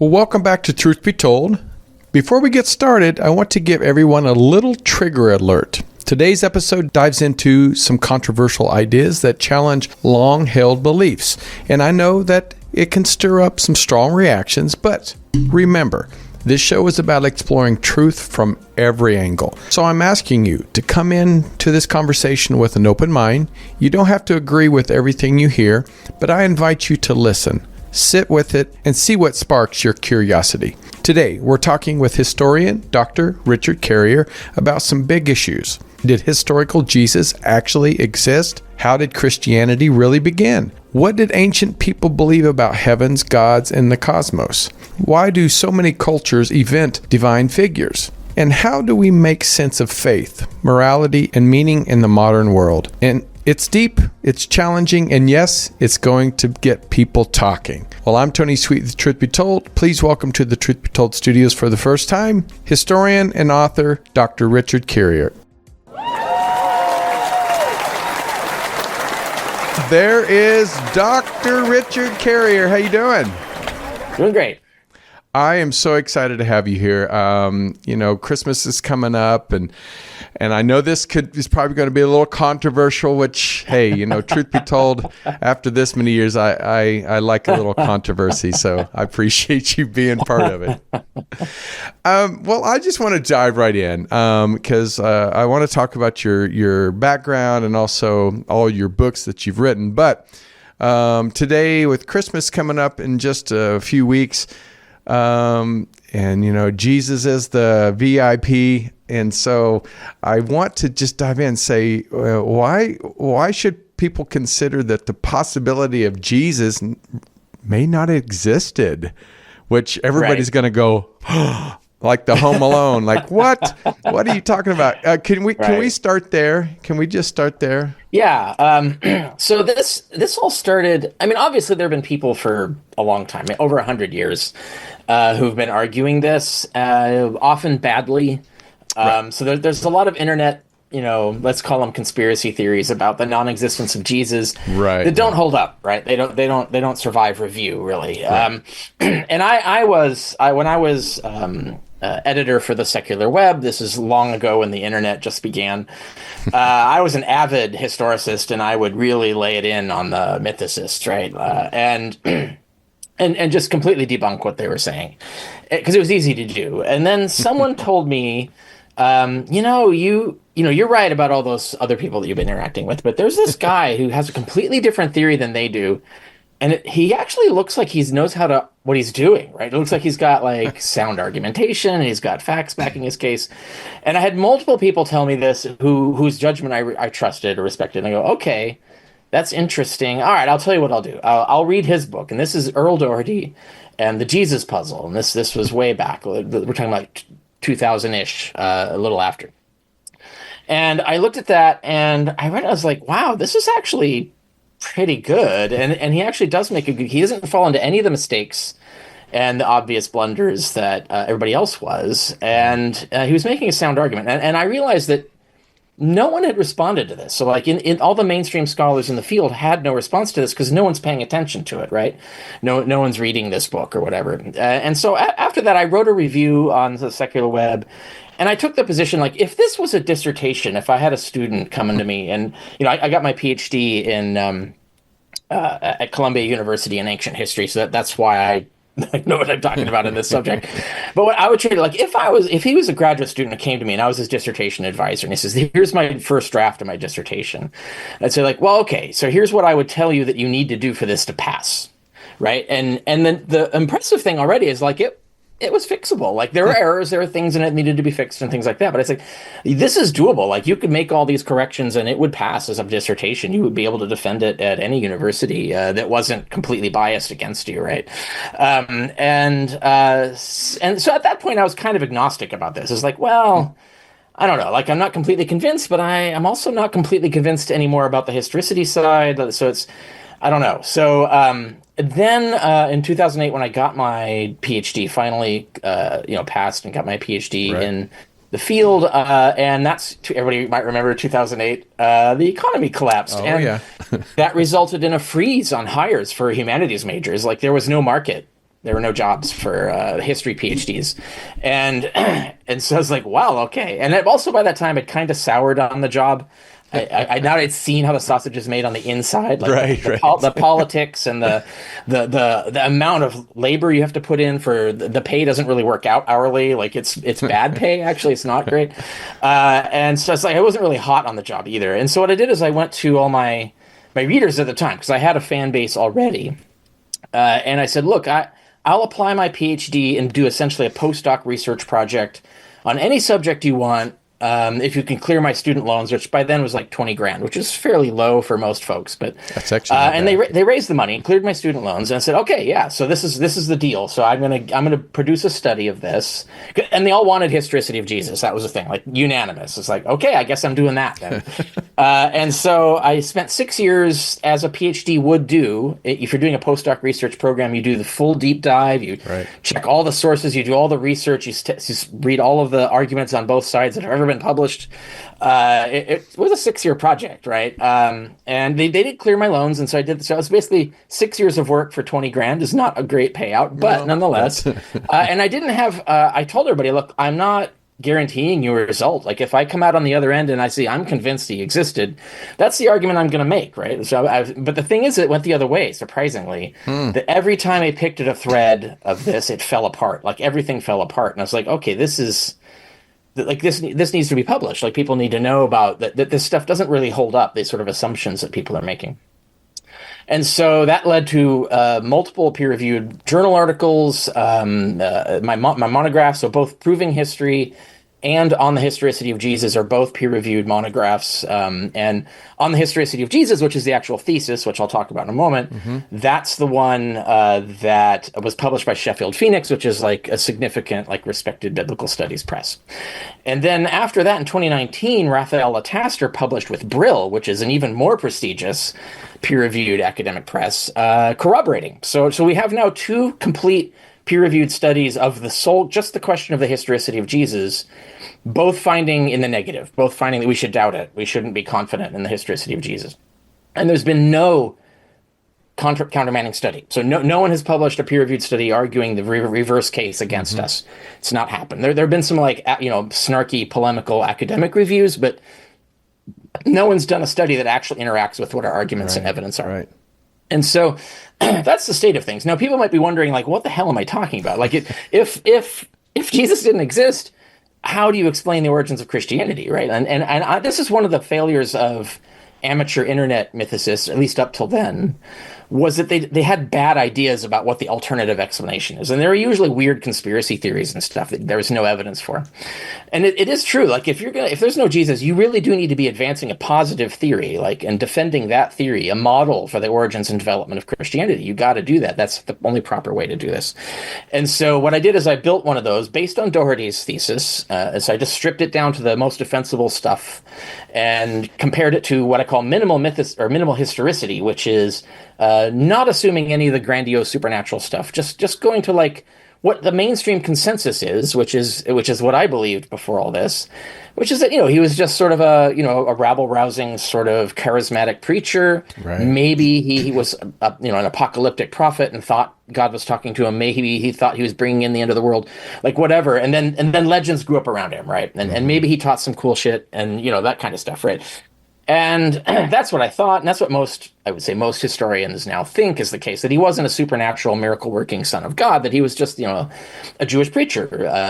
Well, welcome back to Truth Be Told. Before we get started, I want to give everyone a little trigger alert. Today's episode dives into some controversial ideas that challenge long-held beliefs. And I know that it can stir up some strong reactions, but remember, this show is about exploring truth from every angle. So I'm asking you to come into this conversation with an open mind. You don't have to agree with everything you hear, but I invite you to listen. Sit with it and see what sparks your curiosity. Today, we're talking with historian Dr. Richard Carrier about some big issues. Did historical Jesus actually exist? How did Christianity really begin? What did ancient people believe about heavens, gods, and the cosmos? Why do so many cultures event divine figures? And how do we make sense of faith, morality, and meaning in the modern world? And it's deep, it's challenging, and yes, it's going to get people talking. Well, I'm Tony Sweet with Truth Be Told. Please welcome to the Truth Be Told studios for the first time, historian and author, Dr. Richard Carrier. There is Dr. Richard Carrier. How you doing? Doing great. I am so excited to have you here. Christmas is coming up, and I know this is probably going to be a little controversial, which, hey, truth be told, after this many years, I like a little controversy, so I appreciate you being part of it. Well, I just want to dive right in because I want to talk about your background and also all your books that you've written. But today, with Christmas coming up in just a few weeks, Jesus is the VIP. And so I want to just dive in and say, why should people consider that the possibility of Jesus may not have existed? Which everybody's going to go, like the Home Alone, like, what are you talking about? Can we start there? Can we just start there? Yeah. So this all started, obviously there have been people for a long time, over 100 years, who've been arguing this, often badly. So there's a lot of internet, let's call them conspiracy theories about the non-existence of Jesus, that don't hold up, right? They don't survive review, really. Right. And when I was editor for the Secular Web, this is long ago when the internet just began. I was an avid historicist, and I would really lay it in on the mythicists, right? And just completely debunk what they were saying, because it was easy to do. And then someone told me, you're right about all those other people that you've been interacting with, but there's this guy who has a completely different theory than they do. And he actually looks like he knows what he's doing, right? It looks like he's got like sound argumentation, and he's got facts backing his case. And I had multiple people tell me this whose judgment I trusted or respected. And I go, okay, that's interesting. All right, I'll tell you what I'll do. I'll read his book. And this is Earl Doherty and the Jesus Puzzle. And this was way back. We're talking about 2000-ish, a little after. And I looked at that and I read it. I was like, wow, this is actually pretty good. And he actually does he doesn't fall into any of the mistakes and the obvious blunders that everybody else was. And he was making a sound argument. And I realized that no one had responded to this. So like in all the mainstream scholars in the field had no response to this because no one's paying attention to it, right? No one's reading this book or whatever. And so after that, I wrote a review on the Secular Web, and I took the position, like, if this was a dissertation, if I had a student coming to me, and I got my PhD in at Columbia University in ancient history, so that's why I know what I'm talking about in this subject. But what I would treat it like, if he was a graduate student who came to me and I was his dissertation advisor, and he says, here's my first draft of my dissertation, I'd say, like, well, okay, so here's what I would tell you that you need to do for this to pass, right? And then the impressive thing already is, like, it was fixable. Like, there were errors, there were things in it that needed to be fixed and things like that. But I said, this is doable. Like, you could make all these corrections and it would pass as a dissertation. You would be able to defend it at any university that wasn't completely biased against you, right? And so at that point, I was kind of agnostic about this. It's like, well, I don't know. Like, I'm not completely convinced, but I'm also not completely convinced anymore about the historicity side. So I don't know. So then in 2008, when I got my PhD, finally, passed and got my PhD in the field, and that's, everybody might remember 2008, the economy collapsed. Oh, and yeah. that resulted in a freeze on hires for humanities majors. Like, there was no market There were no jobs for history PhDs, and and so I was like, wow, okay. And also by that time, it kind of soured on the job. I now I'd seen how the sausage is made on the inside, like Right, the politics and the amount of labor you have to put in for the pay doesn't really work out hourly. Like it's bad pay, actually. It's not great. And so it's like I wasn't really hot on the job either. And so what I did is I went to all my readers at the time because I had a fan base already. And I said, look, I'll apply my PhD and do essentially a postdoc research project on any subject you want. If you can clear my student loans, which by then was like 20 grand, which is fairly low for most folks, but that's actually and they raised the money and cleared my student loans, and I said, okay, yeah, so this is the deal. So I'm gonna produce a study of this, and they all wanted historicity of Jesus. That was the thing, like unanimous. It's like, okay, I guess I'm doing that then. And so I spent 6 years, as a PhD would do. If you're doing a postdoc research program, you do the full deep dive, you check all the sources, you do all the research, you read all of the arguments on both sides that have ever been published. It was a 6-year project, right? And they did clear my loans, and so I did. So it was basically 6 years of work for 20 grand. Is not a great payout, but nonetheless. And I didn't have. I told everybody, look, I'm not guaranteeing you a result. Like if I come out on the other end and I see I'm convinced he existed, that's the argument I'm going to make, right? So, but the thing is, it went the other way. Surprisingly, that every time I picked at a thread of this, it fell apart. Like everything fell apart, and I was like, okay, this needs to be published. Like people need to know about that this stuff doesn't really hold up, these sort of assumptions that people are making. And so that led to multiple peer-reviewed journal articles, my monograph, so both Proving History and On the Historicity of Jesus are both peer-reviewed monographs. And On the Historicity of Jesus, which is the actual thesis, which I'll talk about in a moment, that's the one that was published by Sheffield Phoenix, which is like a significant, like respected biblical studies press. And then after that, in 2019, Raphael Lataster published with Brill, which is an even more prestigious peer-reviewed academic press, corroborating. So we have now 2 complete peer-reviewed studies of just the question of the historicity of Jesus, both finding in the negative, both finding that we should doubt it. We shouldn't be confident in the historicity of Jesus. And there's been no countermanding study. So no one has published a peer-reviewed study arguing the reverse case against us. It's not happened. There have been some snarky, polemical academic reviews, but no one's done a study that actually interacts with what our arguments and evidence are. Right. And so that's the state of things. Now, people might be wondering, like, what the hell am I talking about? Like, if Jesus didn't exist, how do you explain the origins of Christianity, right? And this is one of the failures of amateur internet mythicists, at least up till then, was that they had bad ideas about what the alternative explanation is. And there are usually weird conspiracy theories and stuff that there's no evidence for. And it is true. Like if there's no Jesus, you really do need to be advancing a positive theory, like, and defending that theory, a model for the origins and development of Christianity. You got to do that. That's the only proper way to do this. And so what I did is I built one of those based on Doherty's thesis. So I just stripped it down to the most defensible stuff and compared it to what I call minimal historicity, which is not assuming any of the grandiose supernatural stuff, just going to like what the mainstream consensus is, which is what I believed before all this, which is that, he was just sort of a rabble-rousing sort of charismatic preacher. Right. Maybe he was an apocalyptic prophet and thought God was talking to him. Maybe he thought he was bringing in the end of the world, like whatever. And then legends grew up around him, right? And maybe he taught some cool shit and that kind of stuff, right? And that's what I thought, and that's what most historians now think is the case, that he wasn't a supernatural, miracle-working son of God, that he was just, a Jewish preacher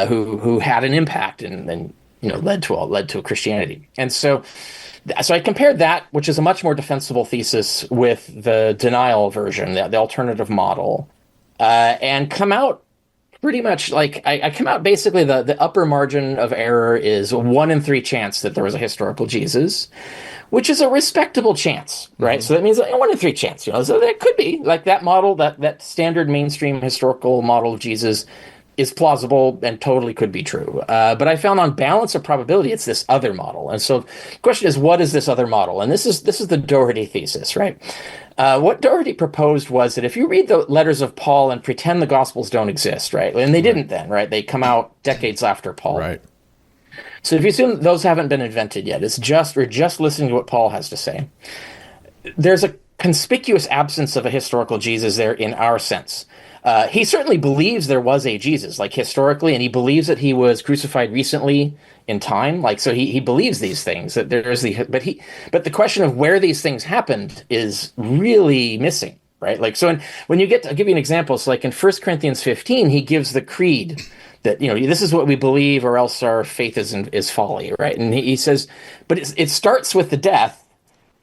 who had an impact and led to a Christianity. And so I compared that, which is a much more defensible thesis, with the denial version, the alternative model, and come out pretty much like I come out basically the upper margin of error is 1 in 3 chance that there was a historical Jesus, which is a respectable chance, right? So that means 1 in 3 chance, so that could be like that model, that standard mainstream historical model of Jesus is plausible and totally could be true. But I found on balance of probability, it's this other model. And so the question is, what is this other model? And this is the Doherty thesis, right? What Doherty proposed was that if you read the letters of Paul and pretend the Gospels don't exist, right? And they didn't then, right? They come out decades after Paul. Right. So if you assume those haven't been invented yet, we're just listening to what Paul has to say. There's a conspicuous absence of a historical Jesus there in our sense. He certainly believes there was a Jesus, like historically, and he believes that he was crucified recently in time. Like, so he believes these things that there's but the question of where these things happened is really missing, right? Like, so when you get to, I'll give you an example. So like in 1 Corinthians 15, he gives the creed that, this is what we believe or else our faith is folly, right? And he says, but it starts with the death.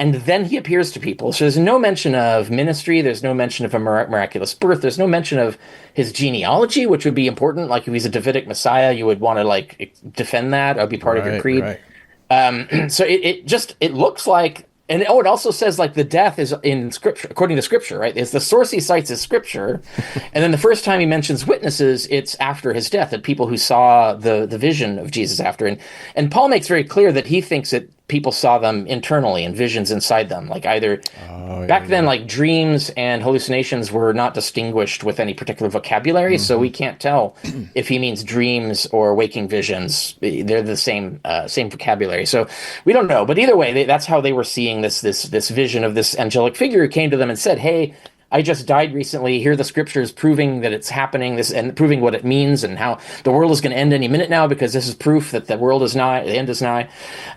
And then he appears to people. So there's no mention of ministry. There's no mention of a miraculous birth. There's no mention of his genealogy, which would be important. Like if he's a Davidic Messiah, you would want to like defend that. That would be part of your creed. Right. So it looks like, and it also says like the death is in scripture, according to scripture, right? Is the source he cites is scripture. And then the first time he mentions witnesses, it's after his death, that people who saw the vision of Jesus after. And Paul makes very clear that he thinks that people saw them internally and visions inside them, like either back then, like dreams and hallucinations were not distinguished with any particular vocabulary. So we can't tell if he means dreams or waking visions. They're the same vocabulary. So we don't know, but either way, that's how they were seeing this vision of this angelic figure who came to them and said, hey, I just died recently. Here are the scriptures proving that it's happening, this and proving what it means and how the world is going to end any minute now, because this is proof that the world is nigh, the end is nigh.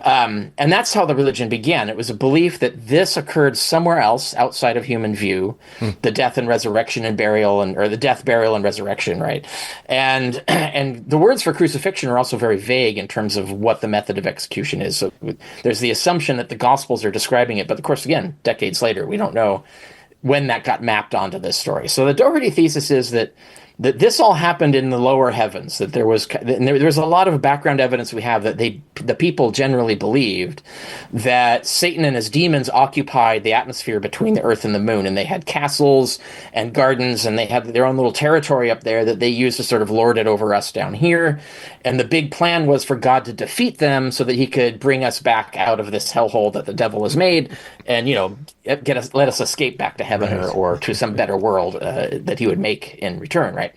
And that's how the religion began. It was a belief that this occurred somewhere else outside of human view, the death and resurrection and burial, or the death, burial, and resurrection, right? And the words for crucifixion are also very vague in terms of what the method of execution is. So there's the assumption that the Gospels are describing it, but of course, again, decades later, we don't know when that got mapped onto this story. So the Doherty thesis is that this all happened in the lower heavens, that there was a lot of background evidence we have that the people generally believed that Satan and his demons occupied the atmosphere between the earth and the moon, and they had castles and gardens, and they had their own little territory up there that they used to sort of lord it over us down here. And the big plan was for God to defeat them so that he could bring us back out of this hellhole that the devil has made and, let us escape back to heaven, right, or to some better world that he would make in return, right?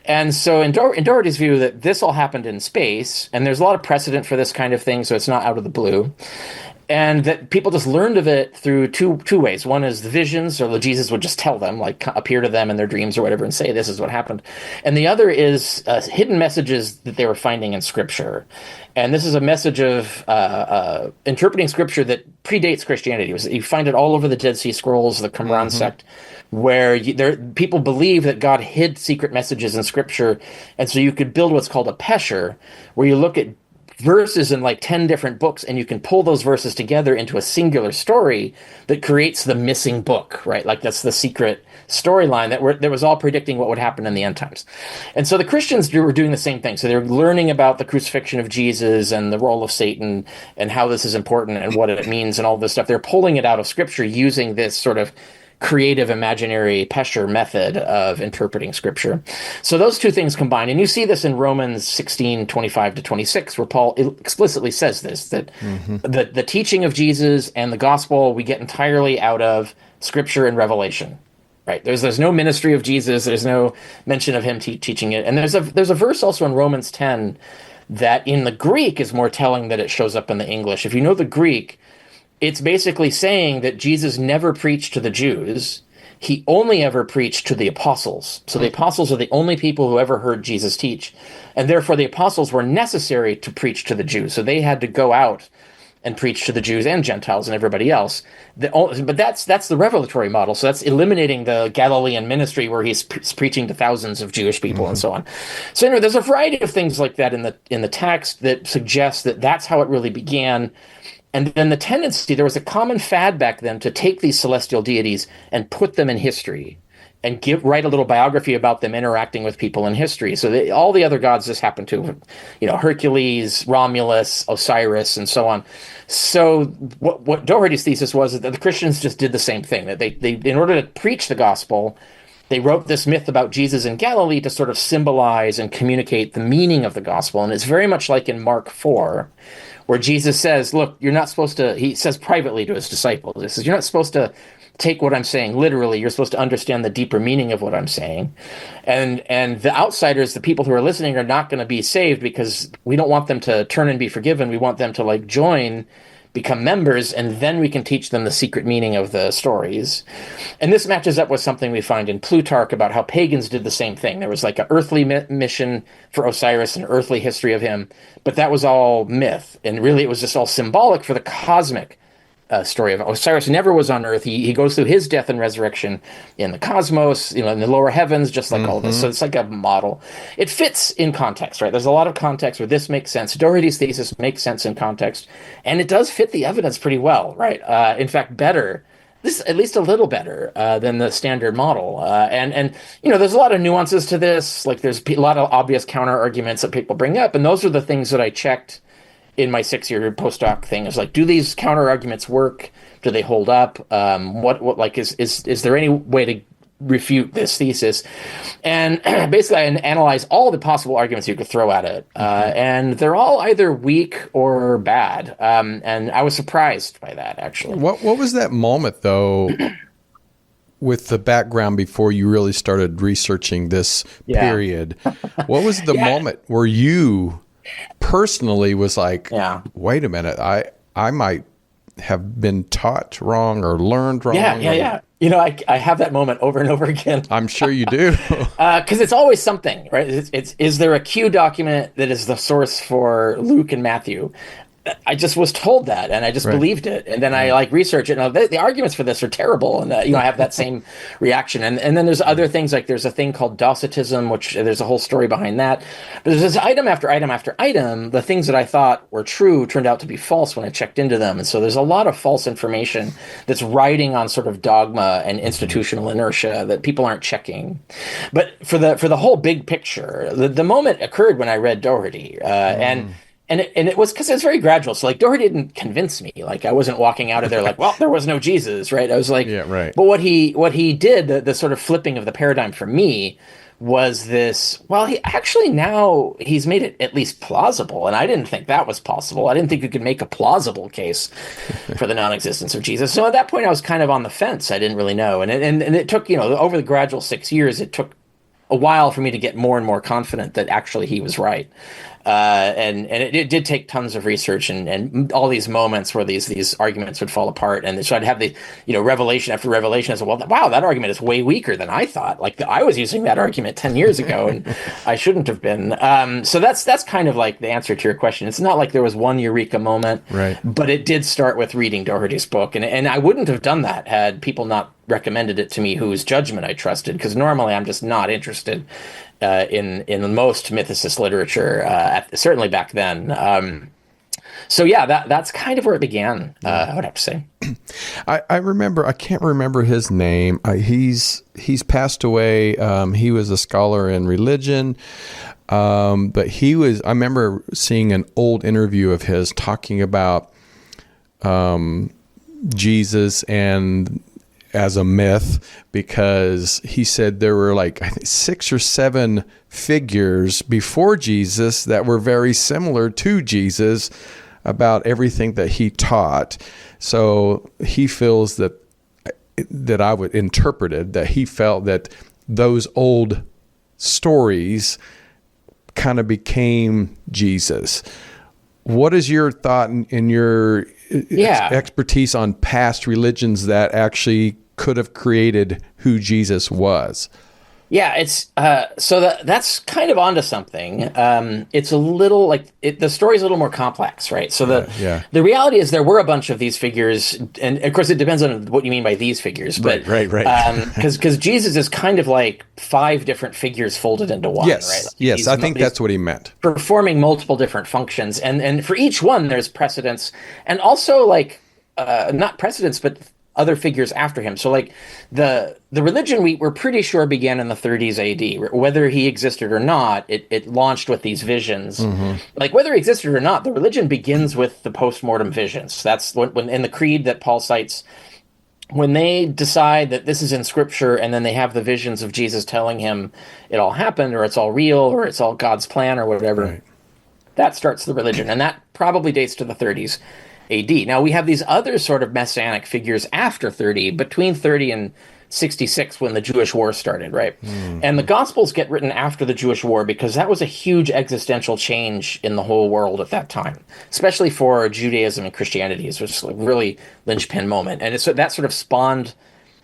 And so in Doherty's view, that this all happened in space, and there's a lot of precedent for this kind of thing, so it's not out of the blue. And that people just learned of it through two ways. One is the visions, or Jesus would just tell them, like appear to them in their dreams or whatever and say, this is what happened. And the other is hidden messages that they were finding in Scripture. And this is a message of interpreting Scripture that predates Christianity. You find it all over the Dead Sea Scrolls, the Qumran sect, where people believe that God hid secret messages in Scripture. And so you could build what's called a pesher, where you look at verses in like 10 different books, and you can pull those verses together into a singular story that creates the missing book, right? Like that's the secret storyline that was all predicting what would happen in the end times. And so the Christians were doing the same thing. So they're learning about the crucifixion of Jesus and the role of Satan and how this is important and what it means and all this stuff. They're pulling it out of Scripture using this sort of creative imaginary pesher method of interpreting Scripture. So those two things combined, and you see this in Romans 16:25-26, where Paul explicitly says this, that the teaching of Jesus and the gospel we get entirely out of Scripture and Revelation. Right? There's no ministry of Jesus. There's no mention of him teaching it. And there's a verse also in Romans 10 that in the Greek is more telling that it shows up in the English. If you know the Greek, it's basically saying that Jesus never preached to the Jews. He only ever preached to the apostles. So the apostles are the only people who ever heard Jesus teach. And therefore the apostles were necessary to preach to the Jews. So they had to go out and preach to the Jews and Gentiles and everybody else. But that's the revelatory model. So that's eliminating the Galilean ministry where he's preaching to thousands of Jewish people and so on. So anyway, there's a variety of things like that in the text that suggest that that's how it really began. And then the tendency, there was a common fad back then to take these celestial deities and put them in history and write a little biography about them interacting with people in history. So all the other gods just happened to, Hercules, Romulus, Osiris, and so on. So what Doherty's thesis was that the Christians just did the same thing, that they in order to preach the gospel, they wrote this myth about Jesus in Galilee to sort of symbolize and communicate the meaning of the gospel. And it's very much like in Mark 4, where Jesus says, look, you're not supposed to, he says privately to his disciples, he says, you're not supposed to take what I'm saying literally. You're supposed to understand the deeper meaning of what I'm saying. And the outsiders, the people who are listening, are not going to be saved because we don't want them to turn and be forgiven. We want them to join become members, and then we can teach them the secret meaning of the stories. And this matches up with something we find in Plutarch about how pagans did the same thing. There was like an earthly mission for Osiris, an earthly history of him, but that was all myth. And really, it was just all symbolic for the cosmic story of Osiris. Never was on Earth. He goes through his death and resurrection in the cosmos, in the lower heavens, just like all this. So it's like a model. It fits in context, right? There's a lot of context where this makes sense. Doherty's thesis makes sense in context, and it does fit the evidence pretty well, right? In fact, better. This at least a little better than the standard model, and there's a lot of nuances to this. Like there's a lot of obvious counter arguments that people bring up, and those are the things that I checked in my 6-year postdoc thing. Is like, do these counter arguments work? Do they hold up? What like is there any way to refute this thesis? And basically, I analyze all the possible arguments you could throw at it, and they're all either weak or bad. And I was surprised by that, actually. What was that moment though? With the background before you really started researching this period, what was the moment where you personally was like, wait a minute, I might have been taught wrong or learned wrong? Yeah. I have that moment over and over again. I'm sure you do. Because it's always something, right? Is there a Q document that is the source for Luke and Matthew? I just was told that, and I just believed it. And then I research it, and the arguments for this are terrible. And I have that same reaction. And then there's other things, like there's a thing called Docetism, which there's a whole story behind that. But there's this item after item after item. The things that I thought were true turned out to be false when I checked into them. And so there's a lot of false information that's riding on sort of dogma and institutional inertia that people aren't checking. But for the whole big picture, the moment occurred when I read Doherty, And it was because it was very gradual. So like Doherty didn't convince me. Like I wasn't walking out of there like, well, there was no Jesus, right? I was like, yeah, right. But what he did, the sort of flipping of the paradigm for me was this. Well, he's made it at least plausible, and I didn't think that was possible. I didn't think you could make a plausible case for the non-existence of Jesus. So at that point, I was kind of on the fence. I didn't really know, and it took over the gradual 6 years. It took a while for me to get more and more confident that actually he was right. And it did take tons of research and all these moments where these arguments would fall apart. And so I'd have the, revelation after revelation. I said, well, wow, that argument is way weaker than I thought. Like I was using that argument 10 years ago and I shouldn't have been. So that's kind of like the answer to your question. It's not like there was one eureka moment, right? But it did start with reading Doherty's book. And I wouldn't have done that had people not recommended it to me whose judgment I trusted, because normally I'm just not interested in most mythicist literature, certainly back then. So yeah, that's kind of where it began. I would have to say. I remember. I can't remember his name. He's passed away. He was a scholar in religion, but he was. I remember seeing an old interview of his talking about Jesus and as a myth, because he said there were like I think 6 or 7 figures before Jesus that were very similar to Jesus about everything that he taught. So he feels that I would interpreted that he felt that those old stories kind of became Jesus. What is your thought in your expertise on past religions that actually could have created who Jesus was? Yeah, it's so that's kind of onto something. It's a little like the story's a little more complex, right? So the reality is there were a bunch of these figures, and of course it depends on what you mean by these figures. But right. Because Jesus is kind of like 5 different figures folded into one. Yes, right? Like yes, I think that's what he meant. Performing multiple different functions, and for each one there's precedence, and also like not precedence, but other figures after him. So like the religion we're pretty sure began in the 30s AD. Whether he existed or not, it launched with these visions. Mm-hmm. Like whether he existed or not, the religion begins with the post-mortem visions. That's when in the creed that Paul cites, when they decide that this is in scripture and then they have the visions of Jesus telling him it all happened or it's all real or it's all God's plan or whatever, right. That starts the religion. And that probably dates to the 30s AD. Now we have these other sort of messianic figures after 30, between 30 and 66 when the Jewish War started, right? And the Gospels get written after the Jewish War because that was a huge existential change in the whole world at that time, especially for Judaism and Christianity. It was a really linchpin moment. And that sort of spawned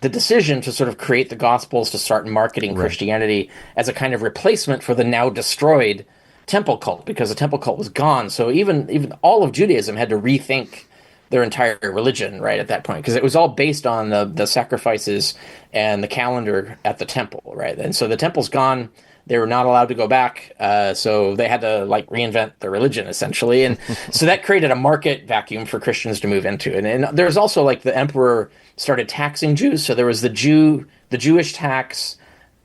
the decision to sort of create the Gospels to start marketing Christianity as a kind of replacement for the now destroyed temple cult, because the temple cult was gone. So even all of Judaism had to rethink their entire religion right at that point, because it was all based on the sacrifices and the calendar at the temple, right? And so the temple's gone. They were not allowed to go back, so they had to like reinvent their religion essentially, and so that created a market vacuum for Christians to move into. And there's also like the emperor started taxing Jews, so there was the Jewish tax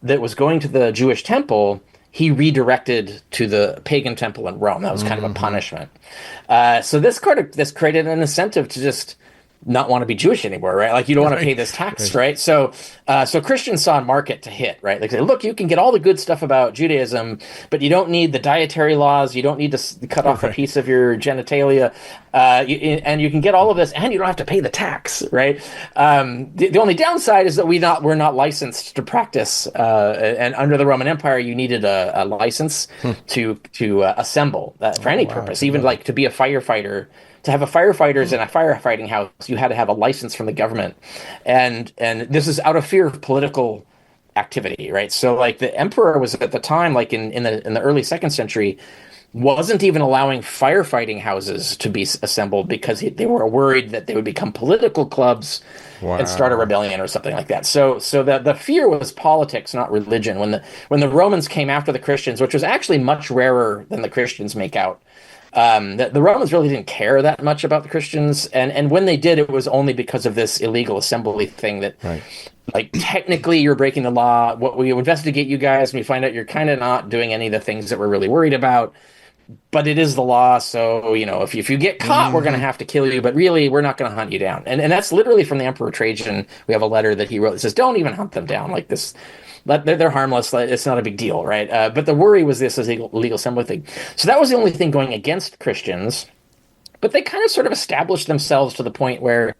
that was going to the Jewish temple. He redirected to the pagan temple in Rome. That was kind of a punishment. So this created an incentive to just not want to be Jewish anymore, right? Like you don't want to pay this tax, right? So Christians saw a market to hit, right? Like, look, you can get all the good stuff about Judaism, but you don't need the dietary laws. You don't need to cut off a piece of your genitalia, and you can get all of this, and you don't have to pay the tax, right? The only downside is that we're not licensed to practice, and under the Roman Empire, you needed a license to assemble for any purpose, even like to be a firefighter. To have a firefighters in a firefighting house, you had to have a license from the government, and this is out of fear of political activity, right? So, like the emperor was at the time, like in the early 2nd century, wasn't even allowing firefighting houses to be assembled because they were worried that they would become political clubs and start a rebellion or something like that. So the fear was politics, not religion. When the Romans came after the Christians, which was actually much rarer than the Christians make out. The Romans really didn't care that much about the Christians, and when they did, it was only because of this illegal assembly thing that, like, technically you're breaking the law. What we investigate you guys, and we find out you're kind of not doing any of the things that we're really worried about, but it is the law. So, if you get caught, we're going to have to kill you, but really, we're not going to hunt you down. And that's literally from the Emperor Trajan. We have a letter that he wrote that says, don't even hunt them down like this. They're harmless. It's not a big deal, right? But the worry was this illegal assembly thing. So that was the only thing going against Christians. But they kind of sort of established themselves to the point where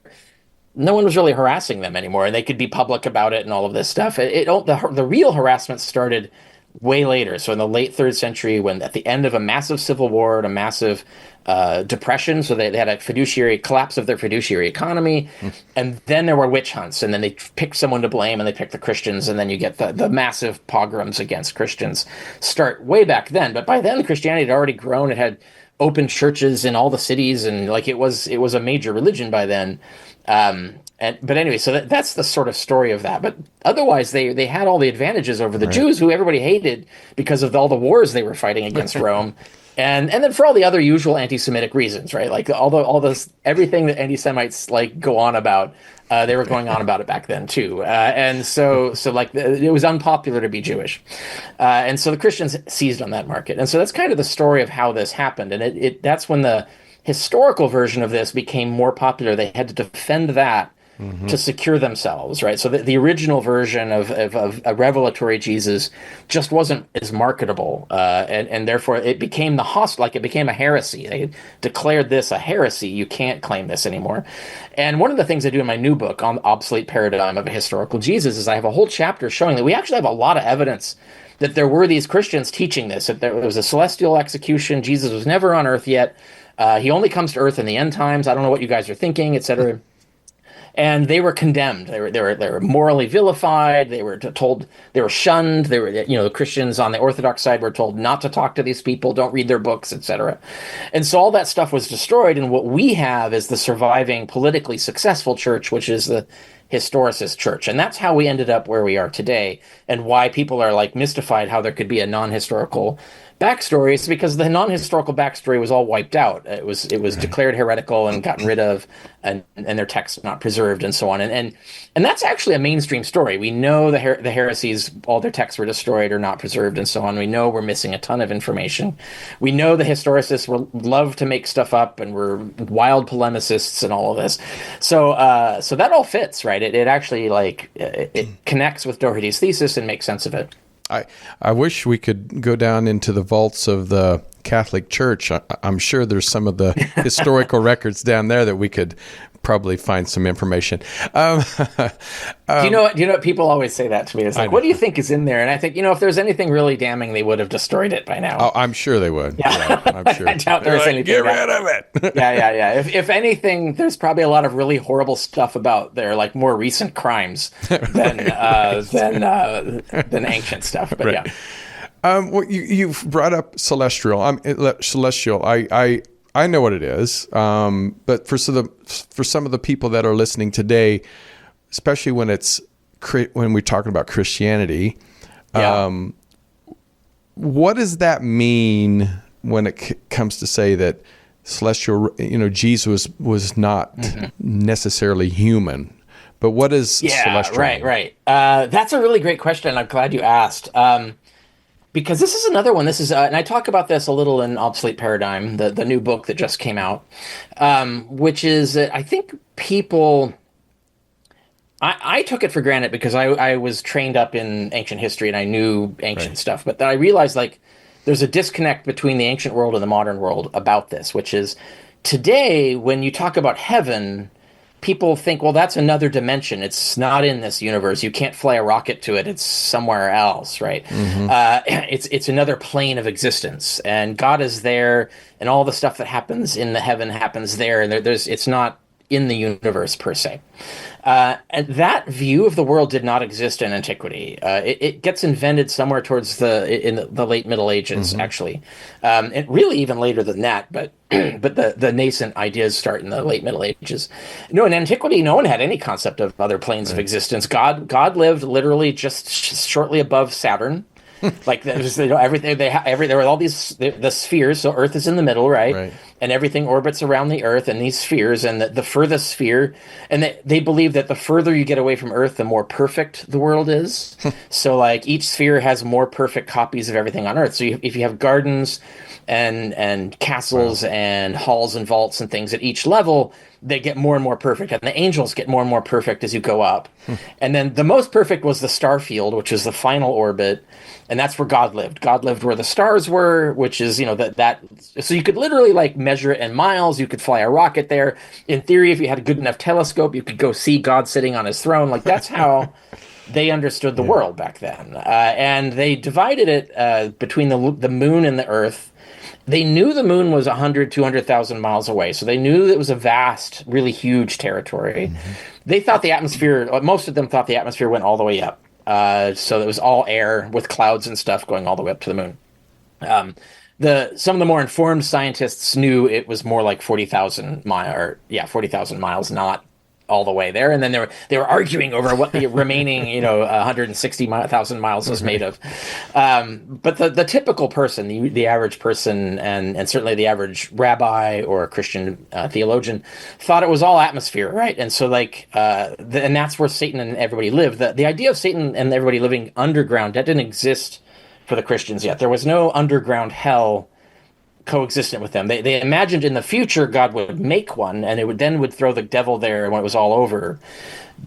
no one was really harassing them anymore, and they could be public about it and all of this stuff. The real harassment started way later. So in the late 3rd century, when at the end of a massive civil war and a massive depression, so they had a collapse of their fiduciary economy, and then there were witch hunts, and then they picked someone to blame, and they picked the Christians, and then you get the massive pogroms against Christians start way back then. But by then, Christianity had already grown. It had open churches in all the cities, and like it was a major religion by then. But anyway, so that's the sort of story of that. But otherwise, they had all the advantages over the Jews, who everybody hated because of all the wars they were fighting against Rome. And then for all the other usual anti-Semitic reasons, right? Like everything that anti-Semites like go on about, they were going on about it back then too. And so like it was unpopular to be Jewish, and so the Christians seized on that market. And so that's kind of the story of how this happened. And that's when the historical version of this became more popular. They had to defend that to secure themselves, right? So the original version of a revelatory Jesus just wasn't as marketable, and therefore it became it became a heresy. They declared this a heresy. You can't claim this anymore. And one of the things I do in my new book on the obsolete paradigm of a historical Jesus is I have a whole chapter showing that we actually have a lot of evidence that there were these Christians teaching this, that there was a celestial execution. Jesus was never on earth yet. He only comes to earth in the end times. I don't know what you guys are thinking, etc. And they were condemned. They were morally vilified. They were told, they were shunned. They were, the Christians on the Orthodox side were told not to talk to these people, don't read their books, etc. And so all that stuff was destroyed. And what we have is the surviving politically successful church, which is the historicist church. And that's how we ended up where we are today, and why people are like mystified how there could be a non-historical backstory. Is because the non-historical backstory was all wiped out. It was declared heretical and gotten rid of, and their texts not preserved, and so on. And that's actually a mainstream story. We know the heresies, all their texts were destroyed or not preserved, and so on. We know we're missing a ton of information. We know the historicists love to make stuff up, and we're wild polemicists and all of this. So that all fits, right? It actually it connects with Doherty's thesis and makes sense of it. I wish we could go down into the vaults of the Catholic Church. I'm sure there's some of the historical records down there that we could probably find some information. Do you know what people always say that to me? It's like, what do you think is in there? And I think, if there's anything really damning, they would have destroyed it by now. Oh, I'm sure they would. Yeah, I'm sure. I doubt there's anything. Get rid of it. Yeah. If anything, there's probably a lot of really horrible stuff about their like more recent crimes than ancient stuff. But right. yeah. Well, you've brought up celestial. Celestial. I know what it is, but for some of the people that are listening today, especially when we're talking about Christianity, what does that mean when it comes to say that celestial? Jesus was not necessarily human, but what is celestial? Right. That's a really great question. I'm glad you asked. Because this is another one. This is, and I talk about this a little in Obsolete Paradigm, the new book that just came out, which is, I think people, I took it for granted because I was trained up in ancient history and I knew ancient stuff, but then I realized like there's a disconnect between the ancient world and the modern world about this, which is today when you talk about heaven, people think, well, that's another dimension. It's not in this universe. You can't fly a rocket to it. It's somewhere else, right? It's another plane of existence, and God is there, and all the stuff that happens in the heaven happens there, and it's not in the universe per se. And that view of the world did not exist in antiquity. It gets invented somewhere towards in the late Middle Ages, actually, and really even later than that. But the nascent ideas start in the late Middle Ages. No, in antiquity, no one had any concept of other planes of existence. God lived literally just shortly above Saturn. Like there's everything there were all these the spheres, so Earth is in the middle, right? And everything orbits around the Earth and these spheres, and the furthest sphere, and they believe that the further you get away from Earth, the more perfect the world is. So like each sphere has more perfect copies of everything on Earth. So if you have gardens and castles and halls and vaults and things at each level, they get more and more perfect, and the angels get more and more perfect as you go up. And then the most perfect was the star field, which is the final orbit, and that's where God lived. God lived where the stars were, which is, that so you could literally like measure it in miles. You could fly a rocket there. In theory, if you had a good enough telescope, you could go see God sitting on his throne. Like that's how they understood the world back then. And they divided it between the moon and the Earth. They knew the moon was 100, 200,000 miles away. So they knew it was a vast, really huge territory. They thought the atmosphere, most of them thought the atmosphere went all the way up. So it was all air with clouds and stuff going all the way up to the moon. Some of the more informed scientists knew it was more like 40,000 miles, not all the way there. And then they were arguing over what the remaining 160,000 miles was made of. But the typical person, the average person, and certainly the average rabbi or Christian theologian thought it was all atmosphere, right? And so and that's where Satan and everybody lived. The idea of Satan and everybody living underground, that didn't exist for the Christians yet. There was no underground hell coexistent with them. They imagined in the future God would make one, and it would throw the devil there when it was all over.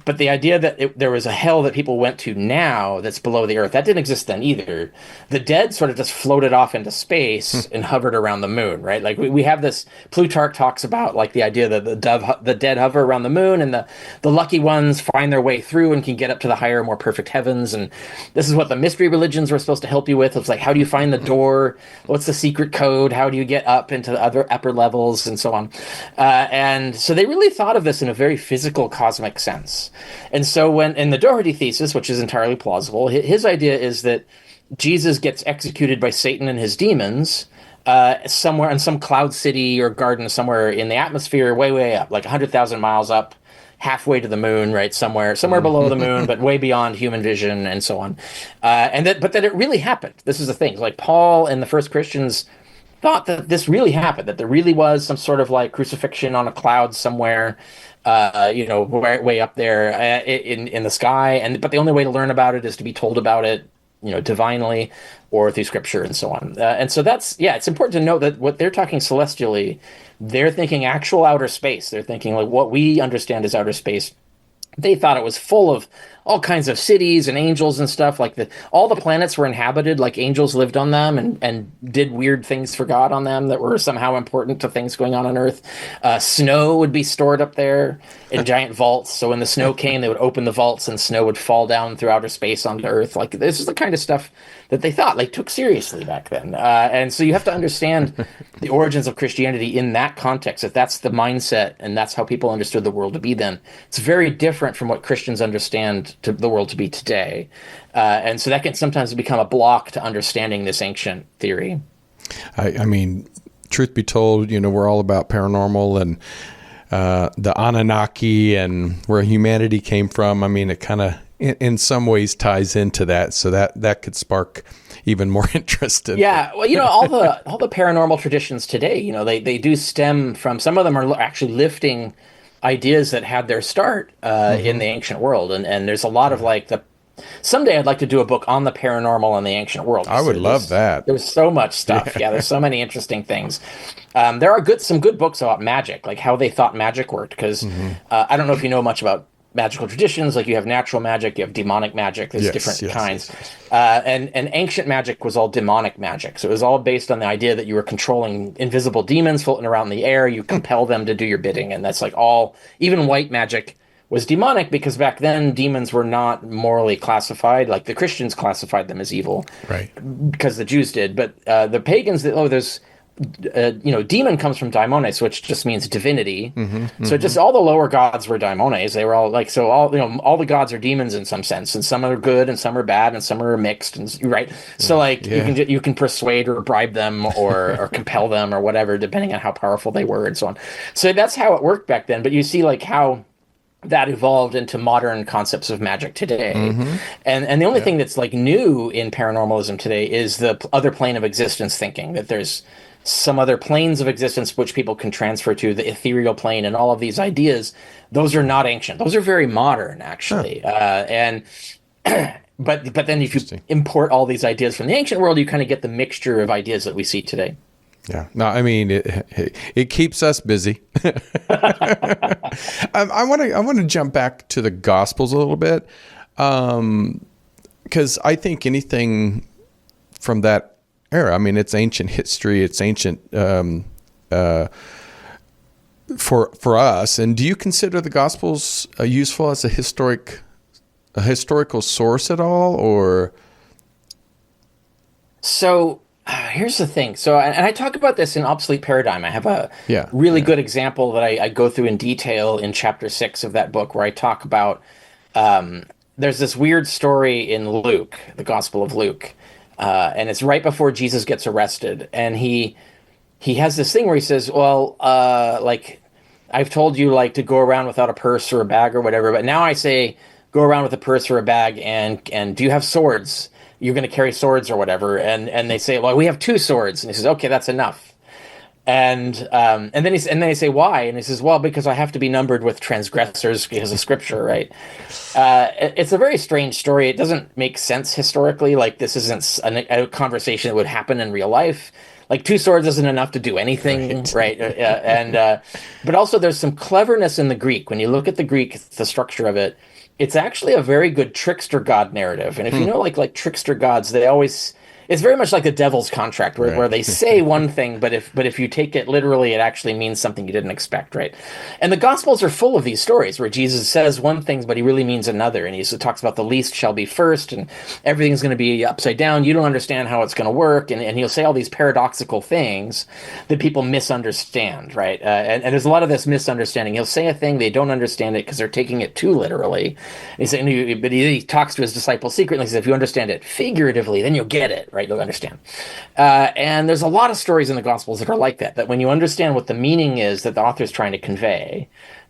But the idea that there was a hell that people went to now that's below the earth, that didn't exist then either. The dead sort of just floated off into space and hovered around the moon, right? Like we have this, Plutarch talks about like the idea that the dead hover around the moon, and the lucky ones find their way through and can get up to the higher, more perfect heavens. And this is what the mystery religions were supposed to help you with. It's like, how do you find the door? What's the secret code? How do you get up into the other upper levels, and so on? And so they really thought of this in a very physical, cosmic sense. And so when in the Doherty thesis, which is entirely plausible, his idea is that Jesus gets executed by Satan and his demons somewhere in some cloud city or garden somewhere in the atmosphere, way up, like 100,000 miles up, halfway to the moon, right? Somewhere below the moon, but way beyond human vision, and so on. But that it really happened. This is the thing. Like Paul and the first Christians thought that this really happened, that there really was some sort of like crucifixion on a cloud somewhere, way up there in the sky. But the only way to learn about it is to be told about it, divinely or through scripture and so on. And so it's important to note that what they're talking celestially, they're thinking actual outer space. They're thinking like what we understand as outer space. They thought it was full of all kinds of cities and angels and stuff. Like all the planets were inhabited, like angels lived on them and did weird things for God on them that were somehow important to things going on Earth. Snow would be stored up there in giant vaults. So when the snow came, they would open the vaults and snow would fall down through outer space onto Earth. Like this is the kind of stuff that they thought like took seriously back then. And so you have to understand the origins of Christianity in that context. If that's the mindset and that's how people understood the world to be then, it's very different from what Christians understand the world to be today. And so that can sometimes become a block to understanding this ancient theory. I mean, truth be told, we're all about paranormal and the Anunnaki and where humanity came from. I mean, it kind of, in some ways, ties into that. So that could spark even more interest in. Yeah, well, all the paranormal traditions today, they do stem from, some of them are actually lifting ideas that had their start in the ancient world, and there's a lot of someday I'd like to do a book on the paranormal and the ancient world. I would love that. There's so much stuff. Yeah, there's so many interesting things. There are some good books about magic, like how they thought magic worked. Because I don't know if you know much about magical traditions. Like you have natural magic, you have demonic magic. There's different kinds. And ancient magic was all demonic magic. So it was all based on the idea that you were controlling invisible demons floating around in the air. You compel them to do your bidding, and that's like even white magic was demonic, because back then demons were not morally classified. Like the Christians classified them as evil, right? Because the Jews did. But the pagans, there's demon comes from daimones, which just means divinity. So just all the lower gods were daimones. They were all all the gods are demons in some sense, and some are good and some are bad and some are mixed, and right. So you can persuade or bribe them or compel them or whatever, depending on how powerful they were and so on. So that's how it worked back then. But you see how that evolved into modern concepts of magic today. And the only thing that's new in paranormalism today is the other plane of existence thinking, that there's some other planes of existence which people can transfer to, the ethereal plane, and all of these ideas. Those are not ancient. Those are very modern, actually. But then if you import all these ideas from the ancient world, you kind of get the mixture of ideas that we see today. Yeah. No, I mean, it keeps us busy. I want to jump back to the Gospels a little bit, because I think anything from that era, I mean, it's ancient history, it's ancient for us. And do you consider the Gospels useful as a historical source at all, or? So here's the thing. So, and I talk about this in Obsolete Paradigm. I have a really good example that I go through in detail in chapter 6 of that book, where I talk about, there's this weird story in Luke, the Gospel of Luke, and it's right before Jesus gets arrested. And he has this thing where he says, well, I've told you to go around without a purse or a bag or whatever, but now I say, go around with a purse or a bag, and do you have swords? You're going to carry swords or whatever. And they say, well, we have 2 swords. And he says, okay, that's enough. And then they say, why? And he says, well, because I have to be numbered with transgressors because of Scripture, right? It's a very strange story. It doesn't make sense historically. This isn't a conversation that would happen in real life. 2 swords isn't enough to do anything, right? But also there's some cleverness in the Greek. When you look at the Greek, the structure of it, it's actually a very good trickster god narrative. And if you know, like trickster gods, it's very much like the devil's contract, where they say one thing, but if you take it literally, it actually means something you didn't expect, right? And the Gospels are full of these stories where Jesus says one thing, but he really means another. And he talks about the least shall be first, and everything's going to be upside down. You don't understand how it's going to work. And he'll say all these paradoxical things that people misunderstand, right? And there's a lot of this misunderstanding. He'll say a thing, they don't understand it because they're taking it too literally. And he talks to his disciples secretly. He says, if you understand it figuratively, then you'll get it. Right, you'll understand. And there's a lot of stories in the Gospels that are like that when you understand what the meaning is that the author's trying to convey,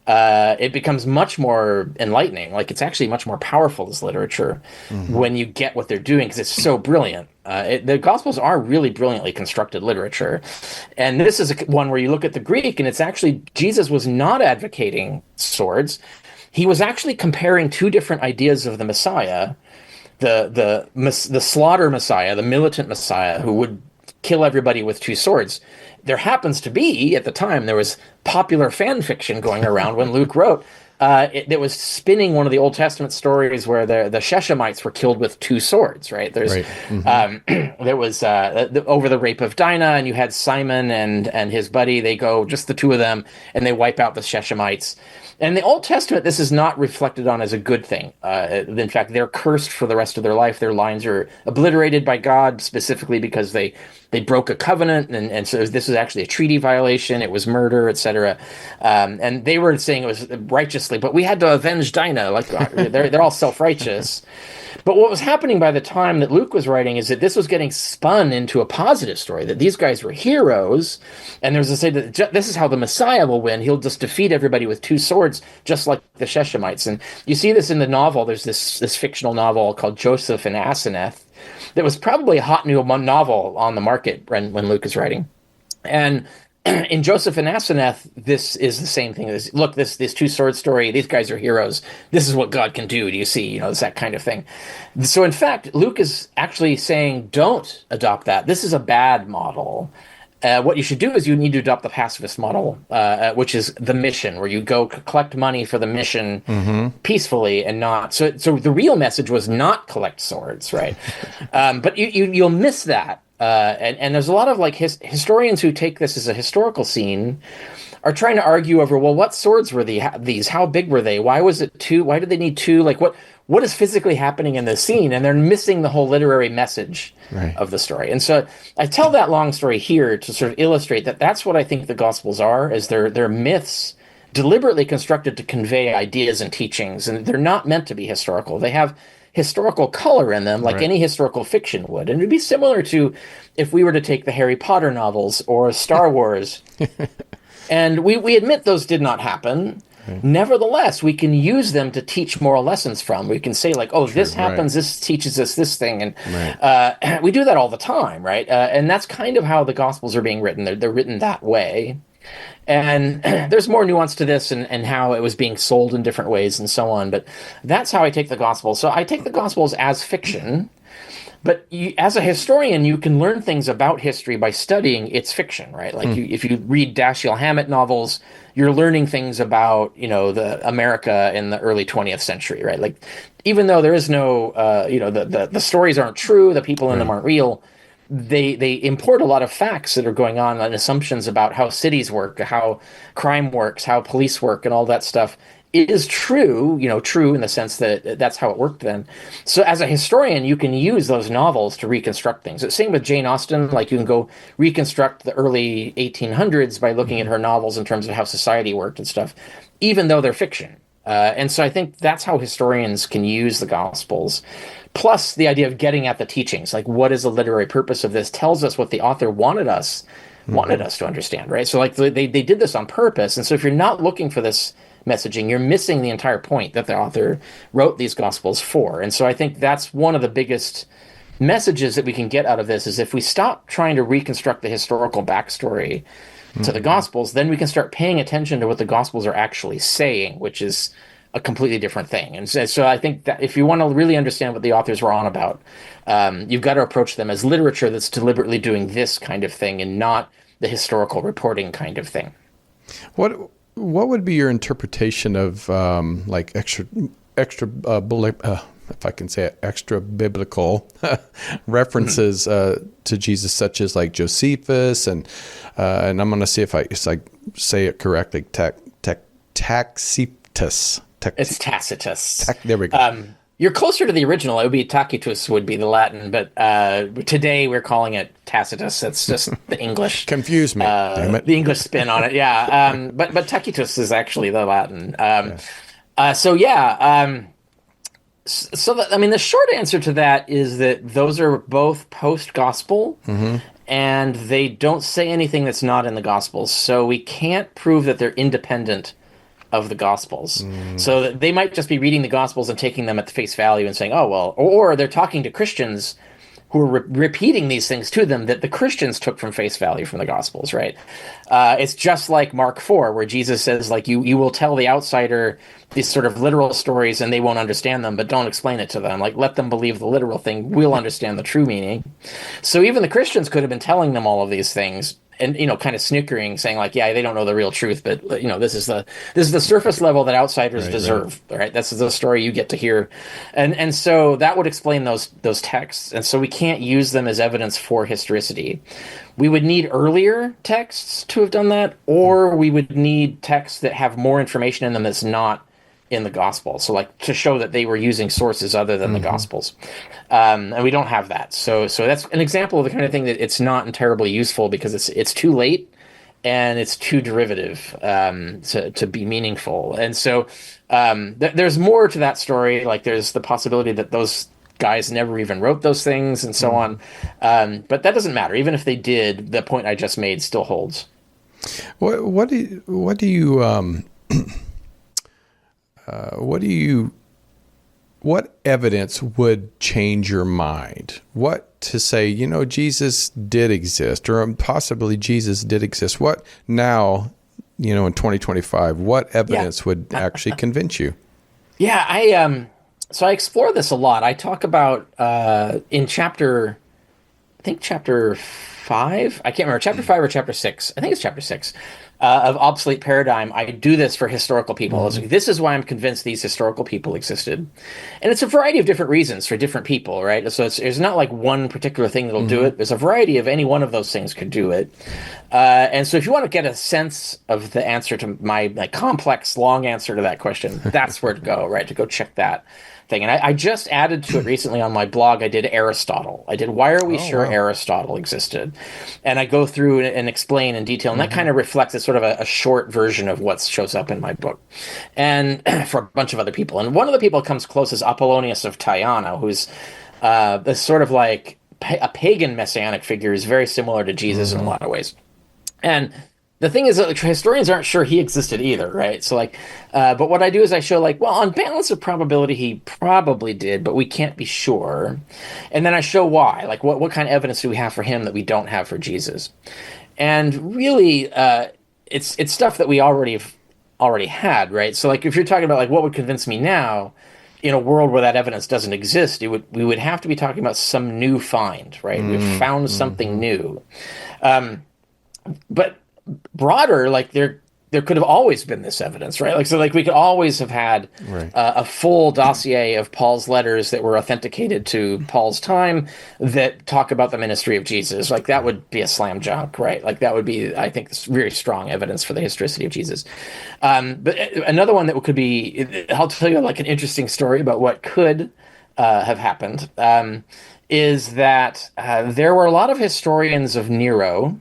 it becomes much more enlightening. It's actually much more powerful as literature when you get what they're doing, because it's so brilliant. The Gospels are really brilliantly constructed literature. And this is one where you look at the Greek, and it's actually, Jesus was not advocating swords. He was actually comparing 2 different ideas of the Messiah. The slaughter Messiah, the militant Messiah, who would kill everybody with 2 swords. There happens to be, at the time, there was popular fan fiction going around when Luke wrote, that was spinning one of the Old Testament stories where the Shechemites were killed with two swords, right? Right. Mm-hmm. There was over the rape of Dinah, and you had Simon and his buddy. They go, just the two of them, and they wipe out the Shechemites. And in the Old Testament, this is not reflected on as a good thing. In fact, they're cursed for the rest of their life. Their lines are obliterated by God specifically because they broke a covenant, and so this is actually a treaty violation. It was murder, etc. And they were saying it was righteously, but we had to avenge Dinah. Like they're all self-righteous. But what was happening by the time that Luke was writing is that this was getting spun into a positive story, that these guys were heroes. And there's a say that this is how the Messiah will win. He'll just defeat everybody with two swords, just like the Shechemites. And you see this in the novel. There's this fictional novel called Joseph and Asenath that was probably a hot new novel on the market when Luke is writing. And in Joseph and Asenath, this is the same thing. Look, this two sword story. These guys are heroes. This is what God can do. Do you see? It's that kind of thing. So in fact, Luke is actually saying, don't adopt that. This is a bad model. What you should do is you need to adopt the pacifist model, which is the mission, where you go collect money for the mission peacefully and not. So the real message was not collect swords, right? But you'll miss that. And there's a lot of historians who take this as a historical scene are trying to argue over, well, what swords were these? How big were they? Why was it two? Why did they need two? Like what is physically happening in this scene? And they're missing the whole literary message of the story. And so I tell that long story here to sort of illustrate that that's what I think the Gospels are, is they're myths deliberately constructed to convey ideas and teachings, and they're not meant to be historical. They have historical color in them, like any historical fiction would. And it'd be similar to if we were to take the Harry Potter novels or Star Wars. And we admit those did not happen. Nevertheless, we can use them to teach moral lessons from. We can say, like, oh, this happens, this teaches us this thing. And we do that all the time, right? And that's kind of how the Gospels are being written. They're written that way. And there's more nuance to this and how it was being sold in different ways and so on. But that's how I take the Gospels. So I take the Gospels as fiction. But as a historian, you can learn things about history by studying its fiction, right? Like if you read Dashiell Hammett novels, you're learning things about, the America in the early 20th century, right? Like even though there is no, the stories aren't true, the people in them aren't real, they import a lot of facts that are going on and assumptions about how cities work, how crime works, how police work, and all that stuff is true, true in the sense that that's how it worked then. So as a historian, you can use those novels to reconstruct things. Same with Jane Austen, like you can go reconstruct the early 1800s by looking at her novels in terms of how society worked and stuff, even though they're fiction. And so I think that's how historians can use the Gospels. Plus the idea of getting at the teachings, like what is the literary purpose of this, tells us what the author wanted us to understand, right? So like they did this on purpose. And so if you're not looking for this messaging, you're missing the entire point that the author wrote these Gospels for. And so I think that's one of the biggest messages that we can get out of this, is if we stop trying to reconstruct the historical backstory to the Gospels, then we can start paying attention to what the Gospels are actually saying, which is a completely different thing. And so I think that if you want to really understand what the authors were on about, you've got to approach them as literature that's deliberately doing this kind of thing and not the historical reporting kind of thing. What would be your interpretation of extra if I can say it, extra biblical references to Jesus, such as like Josephus and I'm going to see if I say it correctly. Tacitus. It's Tacitus. There we go. You're closer to the original. It would be Tacitus would be the Latin, but today we're calling it Tacitus. That's just the English. Confuse me, damn it. The English spin on it, yeah. But Tacitus is actually the Latin. The short answer to that is that those are both post-gospel, and they don't say anything that's not in the Gospels. So we can't prove that they're independent of the Gospels. So they might just be reading the Gospels and taking them at the face value and saying, oh, well, or they're talking to Christians who are repeating these things to them that the Christians took from face value from the Gospels, right? It's just like Mark 4, where Jesus says, like, you will tell the outsider these sort of literal stories and they won't understand them, but don't explain it to them. Like, let them believe the literal thing. We'll understand the true meaning. So even the Christians could have been telling them all of these things, and kind of snickering, saying like, yeah, they don't know the real truth, but this is the surface level that outsiders deserve, right? That's the story you get to hear, and so that would explain those texts, and so we can't use them as evidence for historicity. We would need earlier texts to have done that, or we would need texts that have more information in them that's not in the gospel. So like to show that they were using sources other than the gospels. And we don't have that. So that's an example of the kind of thing that it's not terribly useful because it's too late and it's too derivative to be meaningful. And so there's more to that story. Like there's the possibility that those guys never even wrote those things and so on. But that doesn't matter. Even if they did, the point I just made still holds. What do you what evidence would change your mind? What to say, Jesus did exist, or possibly Jesus did exist. What now, in 2025, what evidence would actually convince you? Yeah, so I explore this a lot. I talk about in chapter 5. I can't remember, chapter 5 or chapter 6. I think it's chapter 6 of Obsolete Paradigm. I do this for historical people. It's like, this is why I'm convinced these historical people existed. And it's a variety of different reasons for different people, right? So it's not like one particular thing that'll do it. There's a variety of any one of those things could do it. And so if you want to get a sense of the answer to my complex, long answer to that question, that's where to go, right? To go check that thing. And I just added to it recently on my blog. I did Aristotle. I did Why Are We Sure Aristotle Existed? And I go through and explain in detail. And that kind of reflects sort of a short version of what shows up in my book. And for a bunch of other people. And one of the people that comes close is Apollonius of Tyana, who's this sort of like a pagan messianic figure, is very similar to Jesus in a lot of ways. And the thing is that historians aren't sure he existed either, right? So but what I do is I show on balance of probability, he probably did, but we can't be sure. And then I show why, what kind of evidence do we have for him that we don't have for Jesus? And really, it's stuff that we already had, right? So if you're talking about what would convince me now in a world where that evidence doesn't exist, we would have to be talking about some new find, right? We've found something new. But broader, there could have always been this evidence, right? We could always have had a full dossier of Paul's letters that were authenticated to Paul's time that talk about the ministry of Jesus. That would be a slam dunk, right? That would be, I think, very strong evidence for the historicity of Jesus. But another one that could be, I'll tell you an interesting story about what could have happened, is that there were a lot of historians of Nero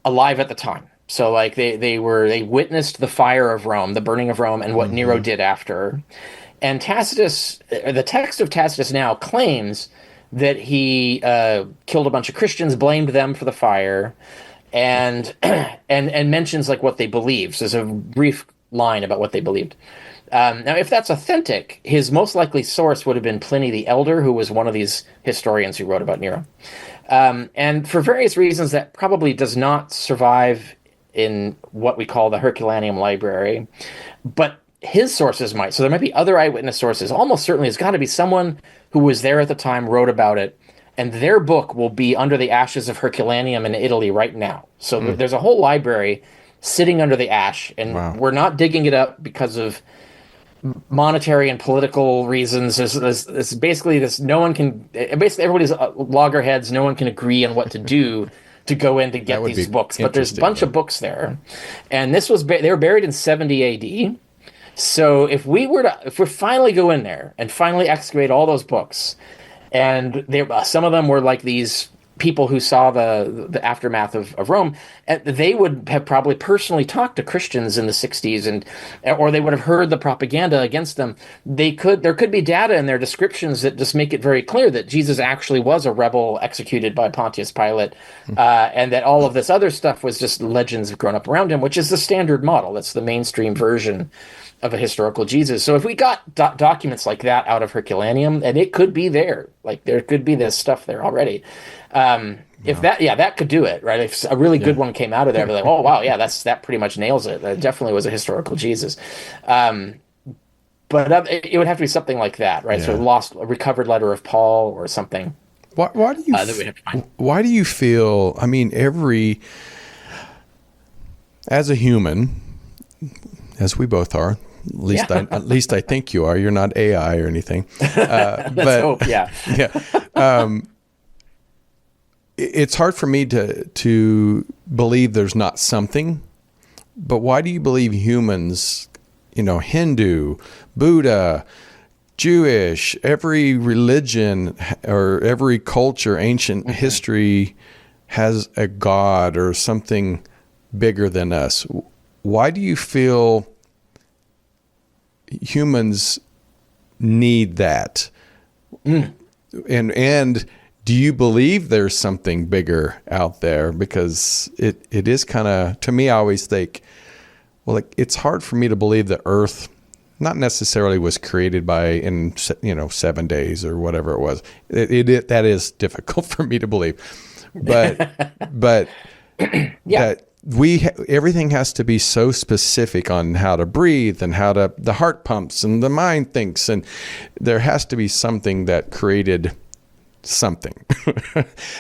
alive at the time. So they witnessed the fire of Rome, the burning of Rome, and what Nero did after. And Tacitus, the text of Tacitus now claims that he killed a bunch of Christians, blamed them for the fire, and mentions what they believed. So there's a brief line about what they believed. Now, if that's authentic, his most likely source would have been Pliny the Elder, who was one of these historians who wrote about Nero. And for various reasons, that probably does not survive in what we call the Herculaneum Library, but his sources might. So there might be other eyewitness sources. Almost certainly, it's got to be someone who was there at the time, wrote about it, and their book will be under the ashes of Herculaneum in Italy right now. So there's a whole library sitting under the ash, and we're not digging it up because of monetary and political reasons. There's basically this. No one can. Basically, everybody's loggerheads. No one can agree on what to do to go in to get these books. But there's a bunch of books there, and this was they were buried in 70 A.D. So if we finally go in there and finally excavate all those books, and some of them were these people who saw the aftermath of Rome, and they would have probably personally talked to Christians in the 60s, or they would have heard the propaganda against them. There could be data in their descriptions that just make it very clear that Jesus actually was a rebel executed by Pontius Pilate, and that all of this other stuff was just legends grown up around him, which is the standard model. That's the mainstream version of a historical Jesus. So if we got documents like that out of Herculaneum, and it could be there, there could be this stuff there already. If that could do it, right? If a really good one came out of there, I'd be oh wow, yeah, that pretty much nails it. That definitely was a historical Jesus. But it would have to be something like that, right? Yeah. So a recovered letter of Paul or something. Why do you feel? I mean, every As a human, as we both are, at least I think you are. You're not AI or anything. Let's hope. Yeah. It's hard for me to believe there's not something. But why do you believe humans, Hindu, Buddha, Jewish, every religion or every culture, ancient history has a God or something bigger than us? Why do you feel humans need that? And do you believe there's something bigger out there? Because it is kind of, to me, I always think, well, it's hard for me to believe the Earth not necessarily was created in 7 days or whatever it was. That is difficult for me to believe, but Yeah. that everything has to be so specific on how to breathe and how the heart pumps and the mind thinks, and there has to be something that created something.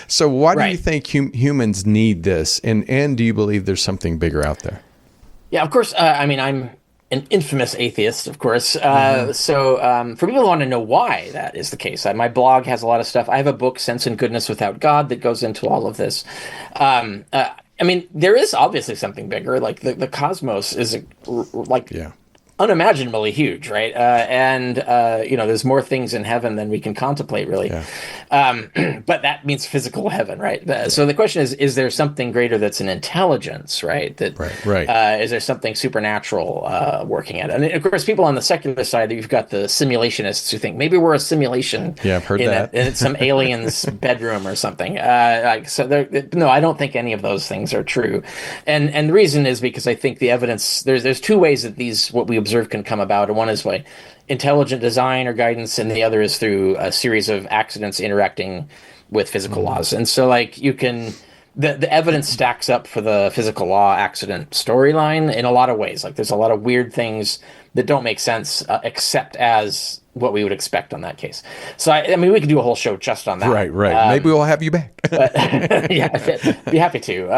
So why do you think humans need this? And do you believe there's something bigger out there? Yeah, of course. I'm an infamous atheist, of course. So for people who want to know why that is the case, my blog has a lot of stuff. I have a book, Sense and Goodness Without God, that goes into all of this. There is obviously something bigger. Like the cosmos is unimaginably huge, right? There's more things in heaven than we can contemplate, really. Yeah. But that means physical heaven, right? So the question is there something greater that's an intelligence, right? Right. Is there something supernatural working at it? And of course, people on the secular side, you've got the simulationists who think maybe we're a simulation. Yeah, I've heard that. In some alien's bedroom or something. No, I don't think any of those things are true. And the reason is because I think the evidence, there's two ways that what we observe can come about, and one is by intelligent design or guidance, and the other is through a series of accidents interacting with physical laws. And so the evidence stacks up for the physical law accident storyline in a lot of ways. Like there's a lot of weird things that don't make sense except as what we would expect on that case. So we could do a whole show just on that. Right. Maybe we'll have you back. Yeah, be happy to.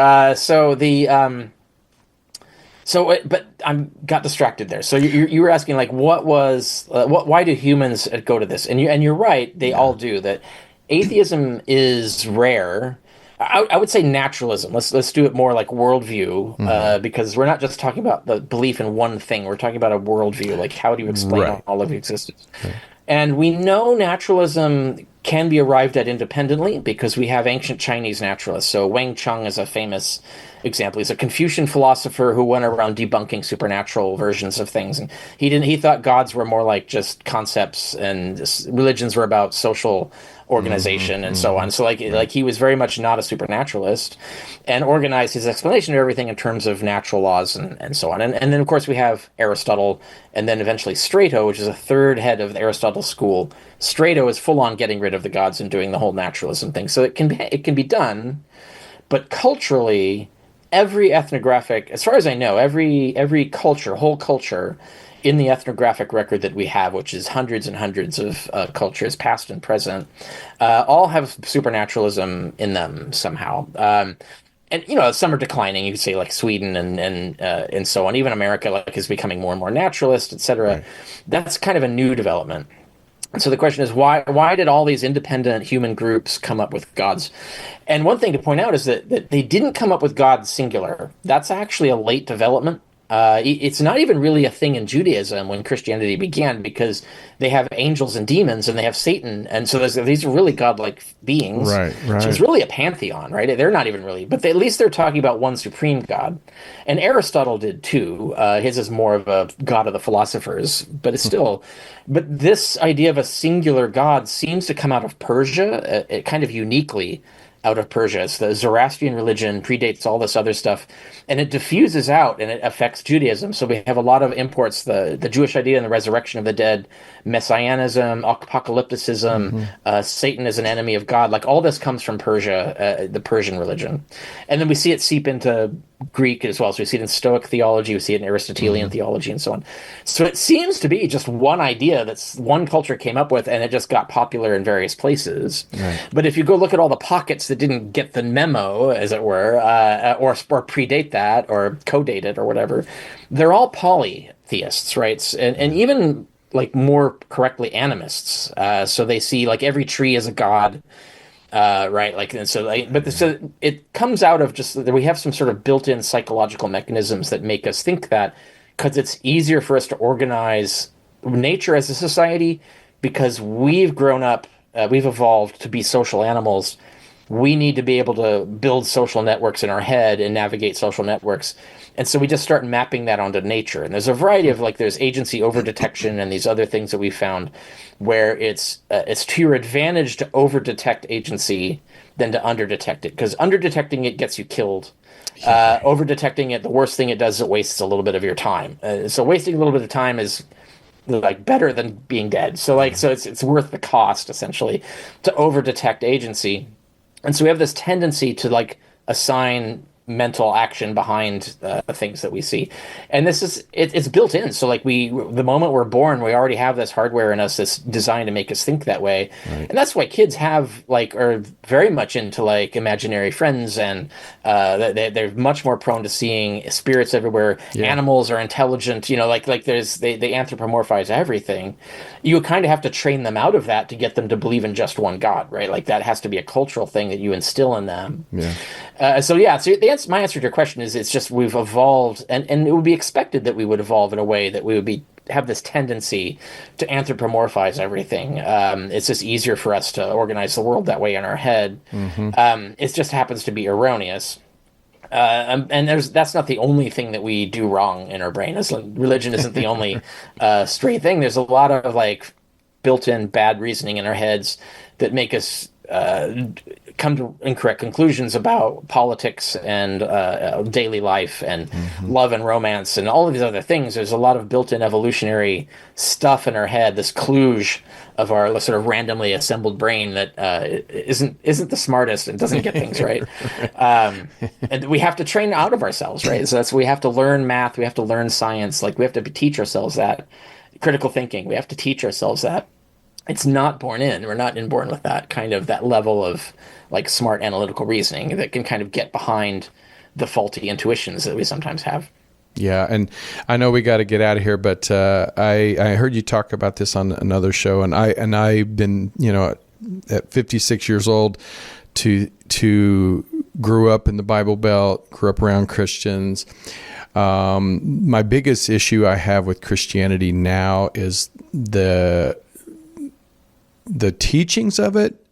But I got distracted there. So you were asking why do humans go to this? And you're right, they all do. That atheism is rare. I would say naturalism. Let's do it more like worldview, because we're not just talking about the belief in one thing. We're talking about a worldview. Like how do you explain all of existence? Right. And we know naturalism can be arrived at independently because we have ancient Chinese naturalists. So Wang Cheng is a famous example. He's a Confucian philosopher who went around debunking supernatural versions of things. And he thought gods were more like just concepts and religions were about social organization and so on. So like he was very much not a supernaturalist and organized his explanation of everything in terms of natural laws and so on. And then of course we have Aristotle and then eventually Strato, which is a third head of the Aristotle school. Strato is full on getting rid of the gods and doing the whole naturalism thing. So it can be done, but culturally every ethnographic, as far as I know, every culture, whole culture in the ethnographic record that we have, which is hundreds and hundreds of cultures, past and present, all have supernaturalism in them somehow. And some are declining. You could say like Sweden and so on. Even America is becoming more and more naturalist, etc. Right. That's kind of a new development. And so the question is, why did all these independent human groups come up with gods? And one thing to point out is that they didn't come up with gods singular. That's actually a late development. It's not even really a thing in Judaism when Christianity began, because they have angels and demons and they have Satan, and so these are really godlike beings. Right. So it's really a pantheon, right? They're not even really, but at least they're talking about one supreme god. And Aristotle did too. His is more of a god of the philosophers, but it's still. But this idea of a singular god seems to come out of Persia, it kind of uniquely out of Persia. It's the Zoroastrian religion, predates all this other stuff, and it diffuses out and it affects Judaism. So we have a lot of imports, the Jewish idea and the resurrection of the dead, messianism, apocalypticism, Satan is an enemy of God. Like all this comes from Persia, the Persian religion. And then we see it seep into Greek as well. So we see it in Stoic theology, we see it in Aristotelian theology, and so on. So it seems to be just one idea that's one culture came up with, and it just got popular in various places. Right. But if you go look at all the pockets that didn't get the memo, as it were, or predate that, or codate it, or whatever, they're all polytheists, right? And even like more correctly animists. So they see like every tree as a god, right, like, and so like, but so it comes out of just that we have some sort of built-in psychological mechanisms that make us think that, because it's easier for us to organize nature as a society, because we've grown up, we've evolved to be social animals. We need to be able to build social networks in our head and navigate social networks. And so we just start mapping that onto nature. And there's a variety of, like, there's agency over detection and these other things that we found where it's to your advantage to over detect agency than to under detect it, because under detecting it gets you killed. Over detecting it, the worst thing it does is it wastes a little bit of your time. So wasting a little bit of time is like better than being dead. So like, so it's worth the cost essentially to over detect agency. And so we have this tendency to like assign mental action behind things that we see, and this is it's built in. So like the moment we're born, we already have this hardware in us that's designed to make us think that way. Right. And that's why kids are very much into like imaginary friends, and they're much more prone to seeing spirits everywhere. Yeah. Animals are intelligent, like there's they anthropomorphize everything. You kind of have to train them out of that to get them to believe in just one God, right? Like that has to be a cultural thing that you instill in them. Yeah. So my answer to your question is it's just we've evolved, and it would be expected that we would evolve in a way that we would have this tendency to anthropomorphize everything. It's just easier for us to organize the world that way in our head. It just happens to be erroneous. And that's not the only thing that we do wrong in our brain. Religion isn't the only stray thing. There's a lot of like built-in bad reasoning in our heads that make us come to incorrect conclusions about politics and daily life and love and romance and all of these other things. There's a lot of built-in evolutionary stuff in our head, this kludge of our sort of randomly assembled brain that isn't the smartest and doesn't get things right. And we have to train out of ourselves, right? So we have to learn math, we have to learn science, like we have to teach ourselves that critical thinking. We have to teach ourselves that. It's not born in. We're not inborn with that level of like smart analytical reasoning that can kind of get behind the faulty intuitions that we sometimes have. Yeah, and I know we got to get out of here, but I heard you talk about this on another show, and I've been at 56 years old to grew up in the Bible Belt, grew up around Christians. My biggest issue I have with Christianity now is the teachings of it,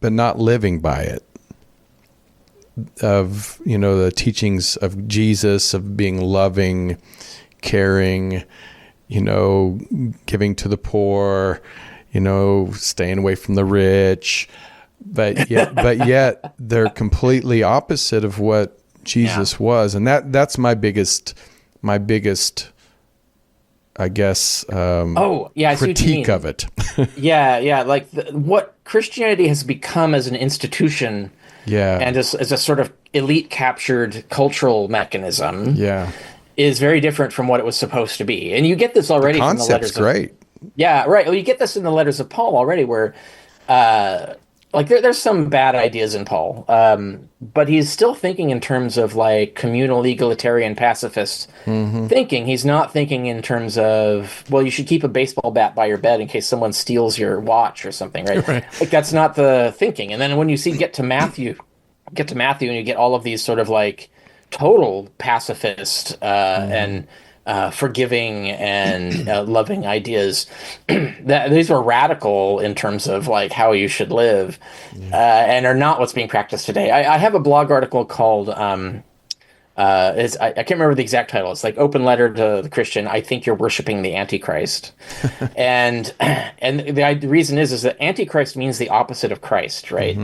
but not living by it. Of, the teachings of Jesus, of being loving, caring, giving to the poor, staying away from the rich. But yet they're completely opposite of what Jesus was. And that's my biggest, I guess, critique of it. Yeah. Like what Christianity has become as an institution, and as a sort of elite captured cultural mechanism, is very different from what it was supposed to be. And you get this already from the letters. Great. Yeah, right. Well, you get this in the letters of Paul already, where like there's some bad ideas in Paul, but he's still thinking in terms of like communal, egalitarian, pacifist thinking. He's not thinking in terms of, well, you should keep a baseball bat by your bed in case someone steals your watch or something, right? Like that's not the thinking. And then when you get to Matthew, and you get all of these sort of like total pacifist and forgiving and loving ideas that these were radical in terms of like how you should live, and are not what's being practiced today. I have a blog article called I can't remember the exact title. It's like Open Letter to the Christian. I think you're worshiping the Antichrist. and the reason is that Antichrist means the opposite of Christ, right?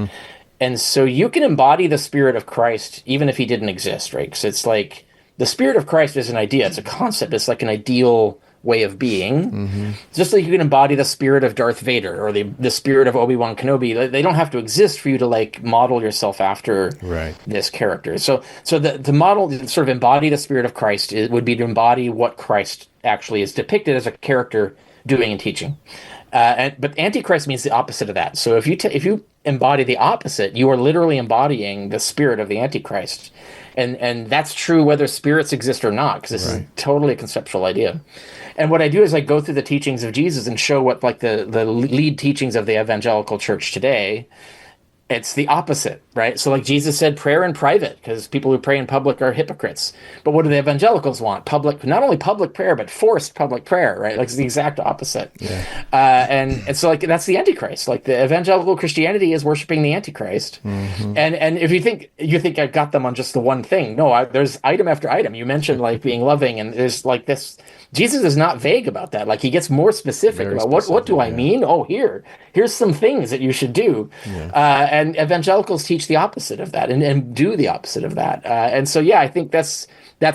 And so you can embody the spirit of Christ even if he didn't exist, right? Because it's like the spirit of Christ is an idea. It's a concept. It's like an ideal way of being. Just like you can embody the spirit of Darth Vader or the spirit of Obi-Wan Kenobi. They don't have to exist for you to like model yourself after this character. So the model, sort of embody the spirit of Christ, it would be to embody what Christ actually is depicted as a character doing and teaching. But Antichrist means the opposite of that. So if you embody the opposite, you are literally embodying the spirit of the Antichrist. And that's true whether spirits exist or not, because this is totally a conceptual idea. And what I do is I go through the teachings of Jesus and show what like the lead teachings of the evangelical church today. It's the opposite, right? So like Jesus said, prayer in private, because people who pray in public are hypocrites. But what do the evangelicals want? Public, not only public prayer, but forced public prayer, right? Like it's the exact opposite. Yeah. And so like that's the Antichrist. Like the evangelical Christianity is worshiping the Antichrist. And if you think I got them on just the one thing, no, there's item after item. You mentioned like being loving, and there's like this. Jesus is not vague about that. Like he gets more specific about what do I mean? Oh, here's some things that you should do. And evangelicals teach the opposite of that and do the opposite of that. And so, I think that's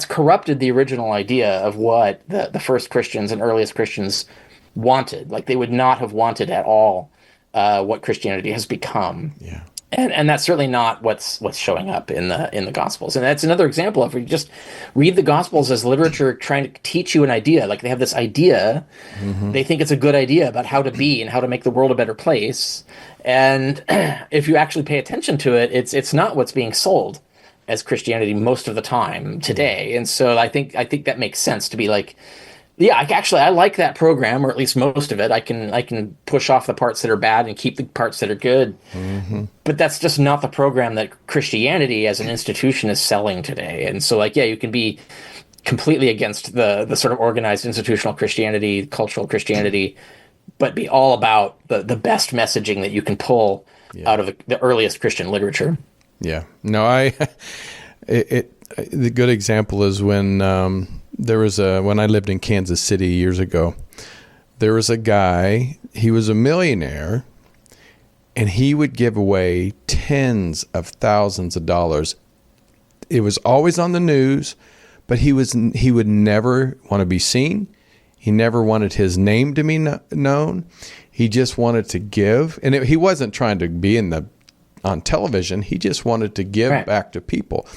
corrupted the original idea of what the first Christians and earliest Christians wanted. Like they would not have wanted at all what Christianity has become. Yeah. And that's certainly not what's showing up in the Gospels. And that's another example of, you just read the Gospels as literature trying to teach you an idea. Like they have this idea, they think it's a good idea about how to be and how to make the world a better place. And if you actually pay attention to it, it's not what's being sold as Christianity most of the time today. And so I think that makes sense to be like, I like that program, or at least most of it. I can push off the parts that are bad and keep the parts that are good. But that's just not the program that Christianity as an institution is selling today. And so you can be completely against the sort of organized institutional Christianity, cultural Christianity, but be all about the best messaging that you can pull out of the earliest Christian literature. Yeah. No, the good example is when when I lived in Kansas City years ago, there was a guy, he was a millionaire, and he would give away tens of thousands of dollars. It was always on the news, but he would never want to be seen. He never wanted his name to be known. He just wanted to give. And he wasn't trying to be on television. He just wanted to give back to people.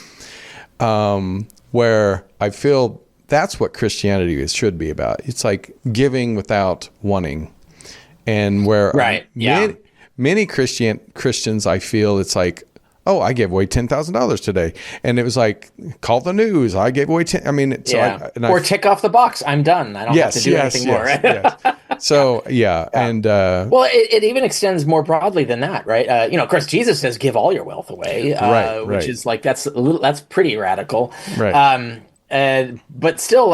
Where I feel that's what Christianity should be about. It's like giving without wanting. And where many Christians, I feel it's like, oh, I gave away $10,000 today. And it was like, call the news. I gave away 10. I mean, or tick off the box. I'm done. I don't have to do anything more. So, And, well, it even extends more broadly than that, right? Of course, Jesus says, give all your wealth away, which is like, that's pretty radical. Right. But still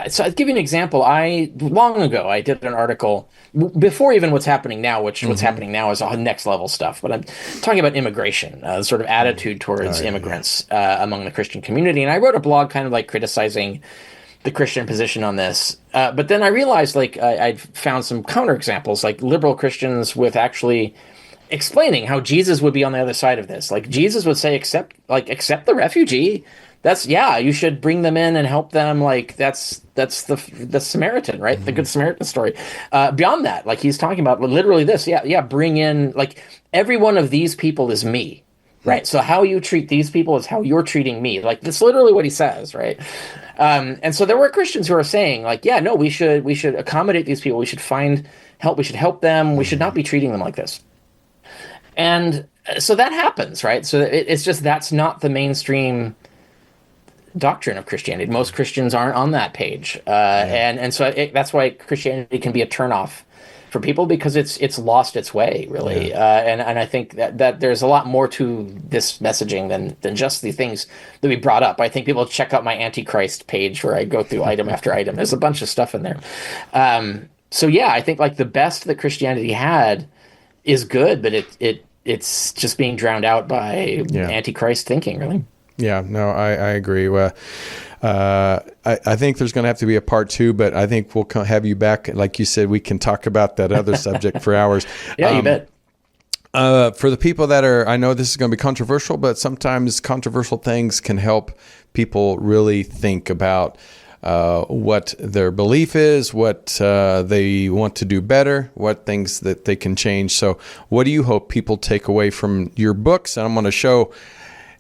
so I'll give you an example. Long ago, I did an article before even what's happening now, which what's happening now is all next level stuff. But I'm talking about immigration, the sort of attitude towards immigrants among the Christian community. And I wrote a blog kind of like criticizing the Christian position on this. But then I realized I'd found some counterexamples, like liberal Christians with actually explaining how Jesus would be on the other side of this. Like Jesus would say, accept the refugee. You should bring them in and help them. Like that's the Samaritan, right? The Good Samaritan story. Beyond that, like he's talking about literally this. Bring in, like, every one of these people is me, right? So how you treat these people is how you're treating me. Like that's literally what he says, right? And so there were Christians who are saying we should accommodate these people. We should find help. We should help them. We should not be treating them like this. And so that happens, right? So it's just, that's not the mainstream doctrine of Christianity. Most Christians aren't on that page, and so that's why Christianity can be a turnoff for people, because it's lost its way, really. And I think that there's a lot more to this messaging than just the things that we brought up. I think people check out my Antichrist page where I go through item after item. There's a bunch of stuff in there. I think like the best that Christianity had is good, but it's just being drowned out by Antichrist thinking, really. Yeah, no, I agree. Well, I think there's going to have to be a part 2, but I think we'll have you back. Like you said, we can talk about that other subject for hours. You bet. For the people that I know this is going to be controversial, but sometimes controversial things can help people really think about what their belief is, what they want to do better, what things that they can change. So what do you hope people take away from your books? And I'm going to show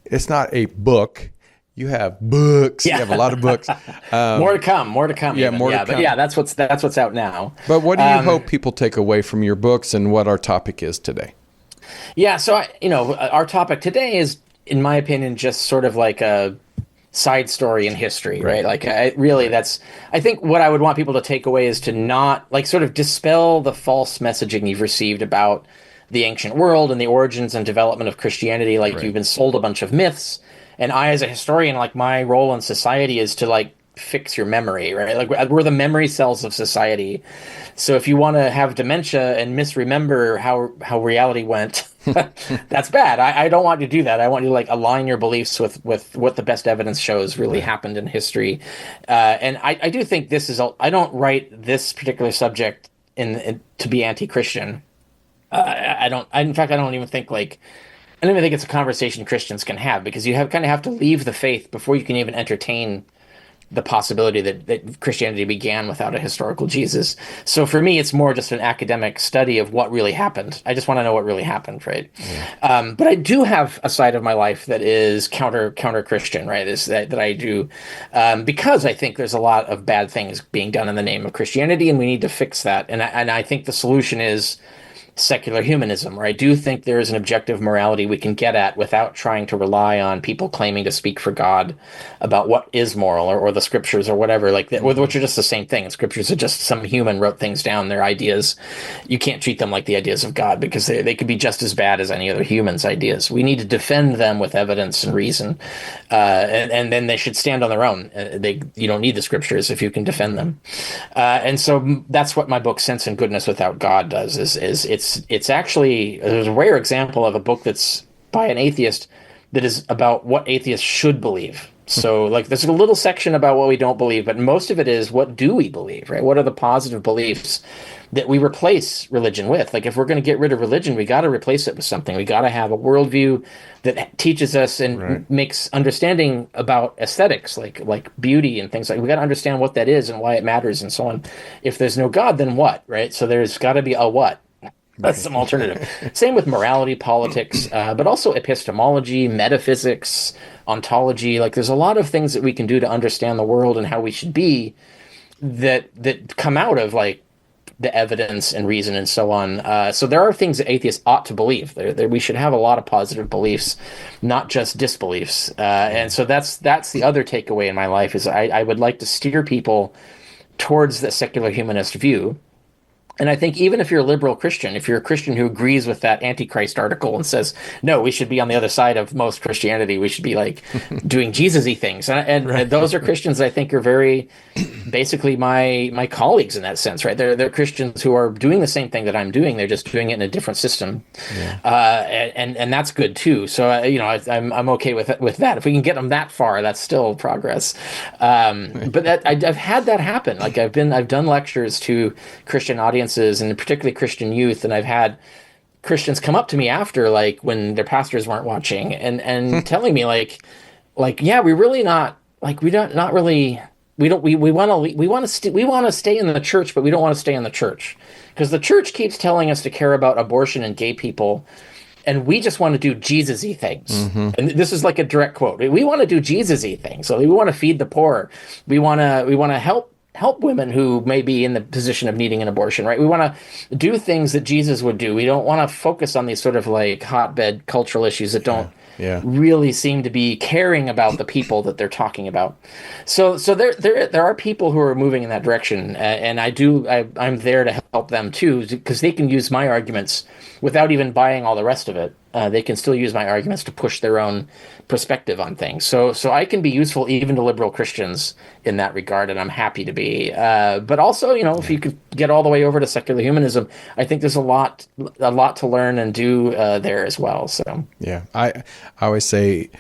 it's not a book. You have books. Yeah. You have a lot of books. More to come. Yeah, even. more to come. But yeah, that's what's out now. But what do you hope people take away from your books and what our topic is today? Yeah, so our topic today is, in my opinion, just sort of like a side story in history, right? Like, I think what I would want people to take away is to not, like, sort of dispel the false messaging you've received about the ancient world and the origins and development of Christianity. Like, you've been sold a bunch of myths. And I, as a historian, like, my role in society is to, like, fix your memory, right? Like, we're the memory cells of society. So if you want to have dementia and misremember how reality went, that's bad. I don't want you to do that. I want you to, like, align your beliefs with what the best evidence shows really happened in history. And I do think this is, I don't write this particular subject to be anti-Christian. I don't even think, like, I don't even think it's a conversation Christians can have, because you kind of have to leave the faith before you can even entertain the possibility that Christianity began without a historical Jesus. So for me, it's more just an academic study of what really happened. I just want to know what really happened, right? Yeah. But I do have a side of my life that is counter Christian, right? Is that I do, because I think there's a lot of bad things being done in the name of Christianity, and we need to fix that. And I think the solution is secular humanism, where I do think there is an objective morality we can get at without trying to rely on people claiming to speak for God about what is moral, or the scriptures or whatever, like that, which are just the same thing. Scriptures are just some human wrote things down, their ideas. You can't treat them like the ideas of God, because they could be just as bad as any other human's ideas. We need to defend them with evidence and reason, and then they should stand on their own. You don't need the scriptures if you can defend them. And so that's what my book Sense and Goodness Without God does. Is it's actually, there's a rare example of a book that's by an atheist that is about what atheists should believe. So, like, there's a little section about what we don't believe, but most of it is, what do we believe, right? What are the positive beliefs that we replace religion with? Like, if we're going to get rid of religion, we got to replace it with something. We got to have a worldview that teaches us and makes understanding about aesthetics, like beauty and things like. We got to understand what that is and why it matters and so on. If there's no God, then what, right? So there's got to be a what. That's some alternative. Same with morality, politics, but also epistemology, metaphysics, ontology. Like, there's a lot of things that we can do to understand the world and how we should be that come out of, like, the evidence and reason and so on. So there are things that atheists ought to believe. We should have a lot of positive beliefs, not just disbeliefs. And so that's the other takeaway in my life, is I would like to steer people towards the secular humanist view. And I think even if you're a liberal Christian, if you're a Christian who agrees with that Antichrist article and says, no, we should be on the other side of most Christianity, we should be, like, doing Jesus-y things. And those are Christians I think are very, basically my colleagues in that sense, right? They're Christians who are doing the same thing that I'm doing. They're just doing it in a different system. Yeah. And that's good too. So, I'm okay with that. If we can get them that far, that's still progress. But I've had that happen. Like, I've done lectures to Christian audiences, and particularly Christian youth, and I've had Christians come up to me after, like, when their pastors weren't watching, and telling me like, yeah, we really not, like, we want to stay in the church, but we don't want to stay in the church because the church keeps telling us to care about abortion and gay people, and we just want to do Jesus-y things. And this is like a direct quote. We want to do Jesus-y things. So we want to feed the poor. We want to help women who may be in the position of needing an abortion, right? We want to do things that Jesus would do. We don't want to focus on these sort of, like, hotbed cultural issues that don't really seem to be caring about the people that they're talking about. So there are people who are moving in that direction, and I'm there to help them too, because they can use my arguments without even buying all the rest of it. They can still use my arguments to push their own perspective on things. So I can be useful even to liberal Christians in that regard, and I'm happy to be. But also, if you could get all the way over to secular humanism, I think there's a lot to learn and do there as well. So yeah, I always say,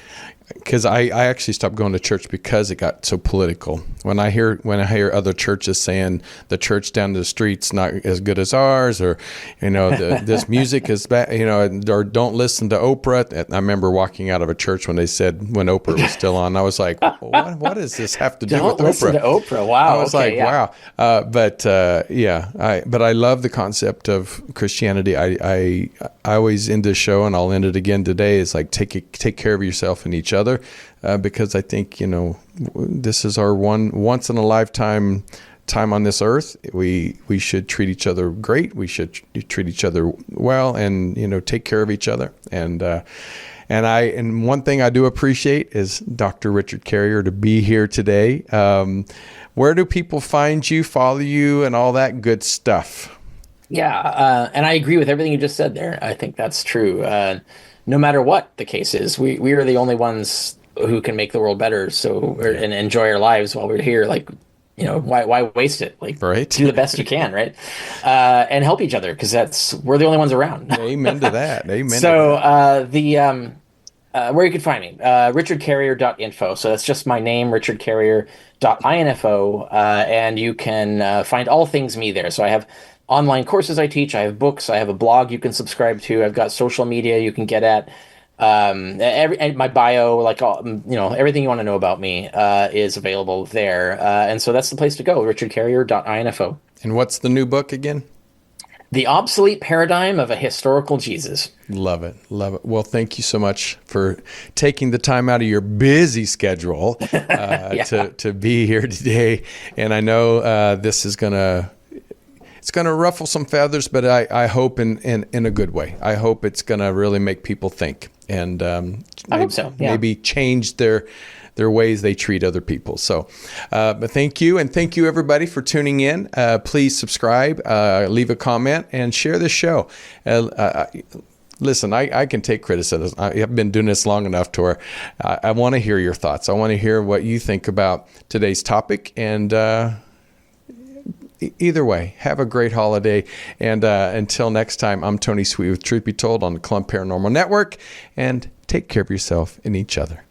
because I actually stopped going to church because it got so political. When I hear other churches saying the church down the street's not as good as ours, or this music is bad, or don't listen to Oprah. I remember walking out of a church when they said when Oprah was still on. I was like, what does this have to do with Oprah? Don't listen to Oprah. Wow. I was wow. But I love the concept of Christianity. I always end this show, and I'll end it again today, is like take care of yourself and each other, because I think this is our once in a lifetime time on this earth. We should treat each other great. We should treat each other well, and take care of each other. And one thing I do appreciate is Dr. Richard Carrier to be here today. Where do people find you, follow you, and all that good stuff? Yeah, and I agree with everything you just said there. I think that's true. No matter what the case is, we are the only ones who can make the world better. And enjoy our lives while we're here. Like, why waste it? Like, right. Do the best you can, right? And help each other, because we're the only ones around. Amen to that. Amen. So where you can find me, richardcarrier.info. So that's just my name, richardcarrier.info, and you can find all things me there. So I have online courses I teach. I have books. I have a blog you can subscribe to. I've got social media you can get at. My bio, like everything you want to know about me, is available there. And so that's the place to go, richardcarrier.info. And what's the new book again? The Obsolete Paradigm of a Historical Jesus. Love it. Love it. Well, thank you so much for taking the time out of your busy schedule to be here today. And I know this is it's going to ruffle some feathers, but I hope in a good way. I hope it's going to really make people think, and I hope so. Yeah. Maybe change their ways they treat other people. So, but thank you. And thank you everybody for tuning in. Please subscribe, leave a comment, and share this show. Listen, I can take criticism. I've been doing this long enough to where I want to hear your thoughts. I want to hear what you think about today's topic. And either way, have a great holiday. And until next time, I'm Tony Sweet with Truth Be Told on the Clump Paranormal Network. And take care of yourself and each other.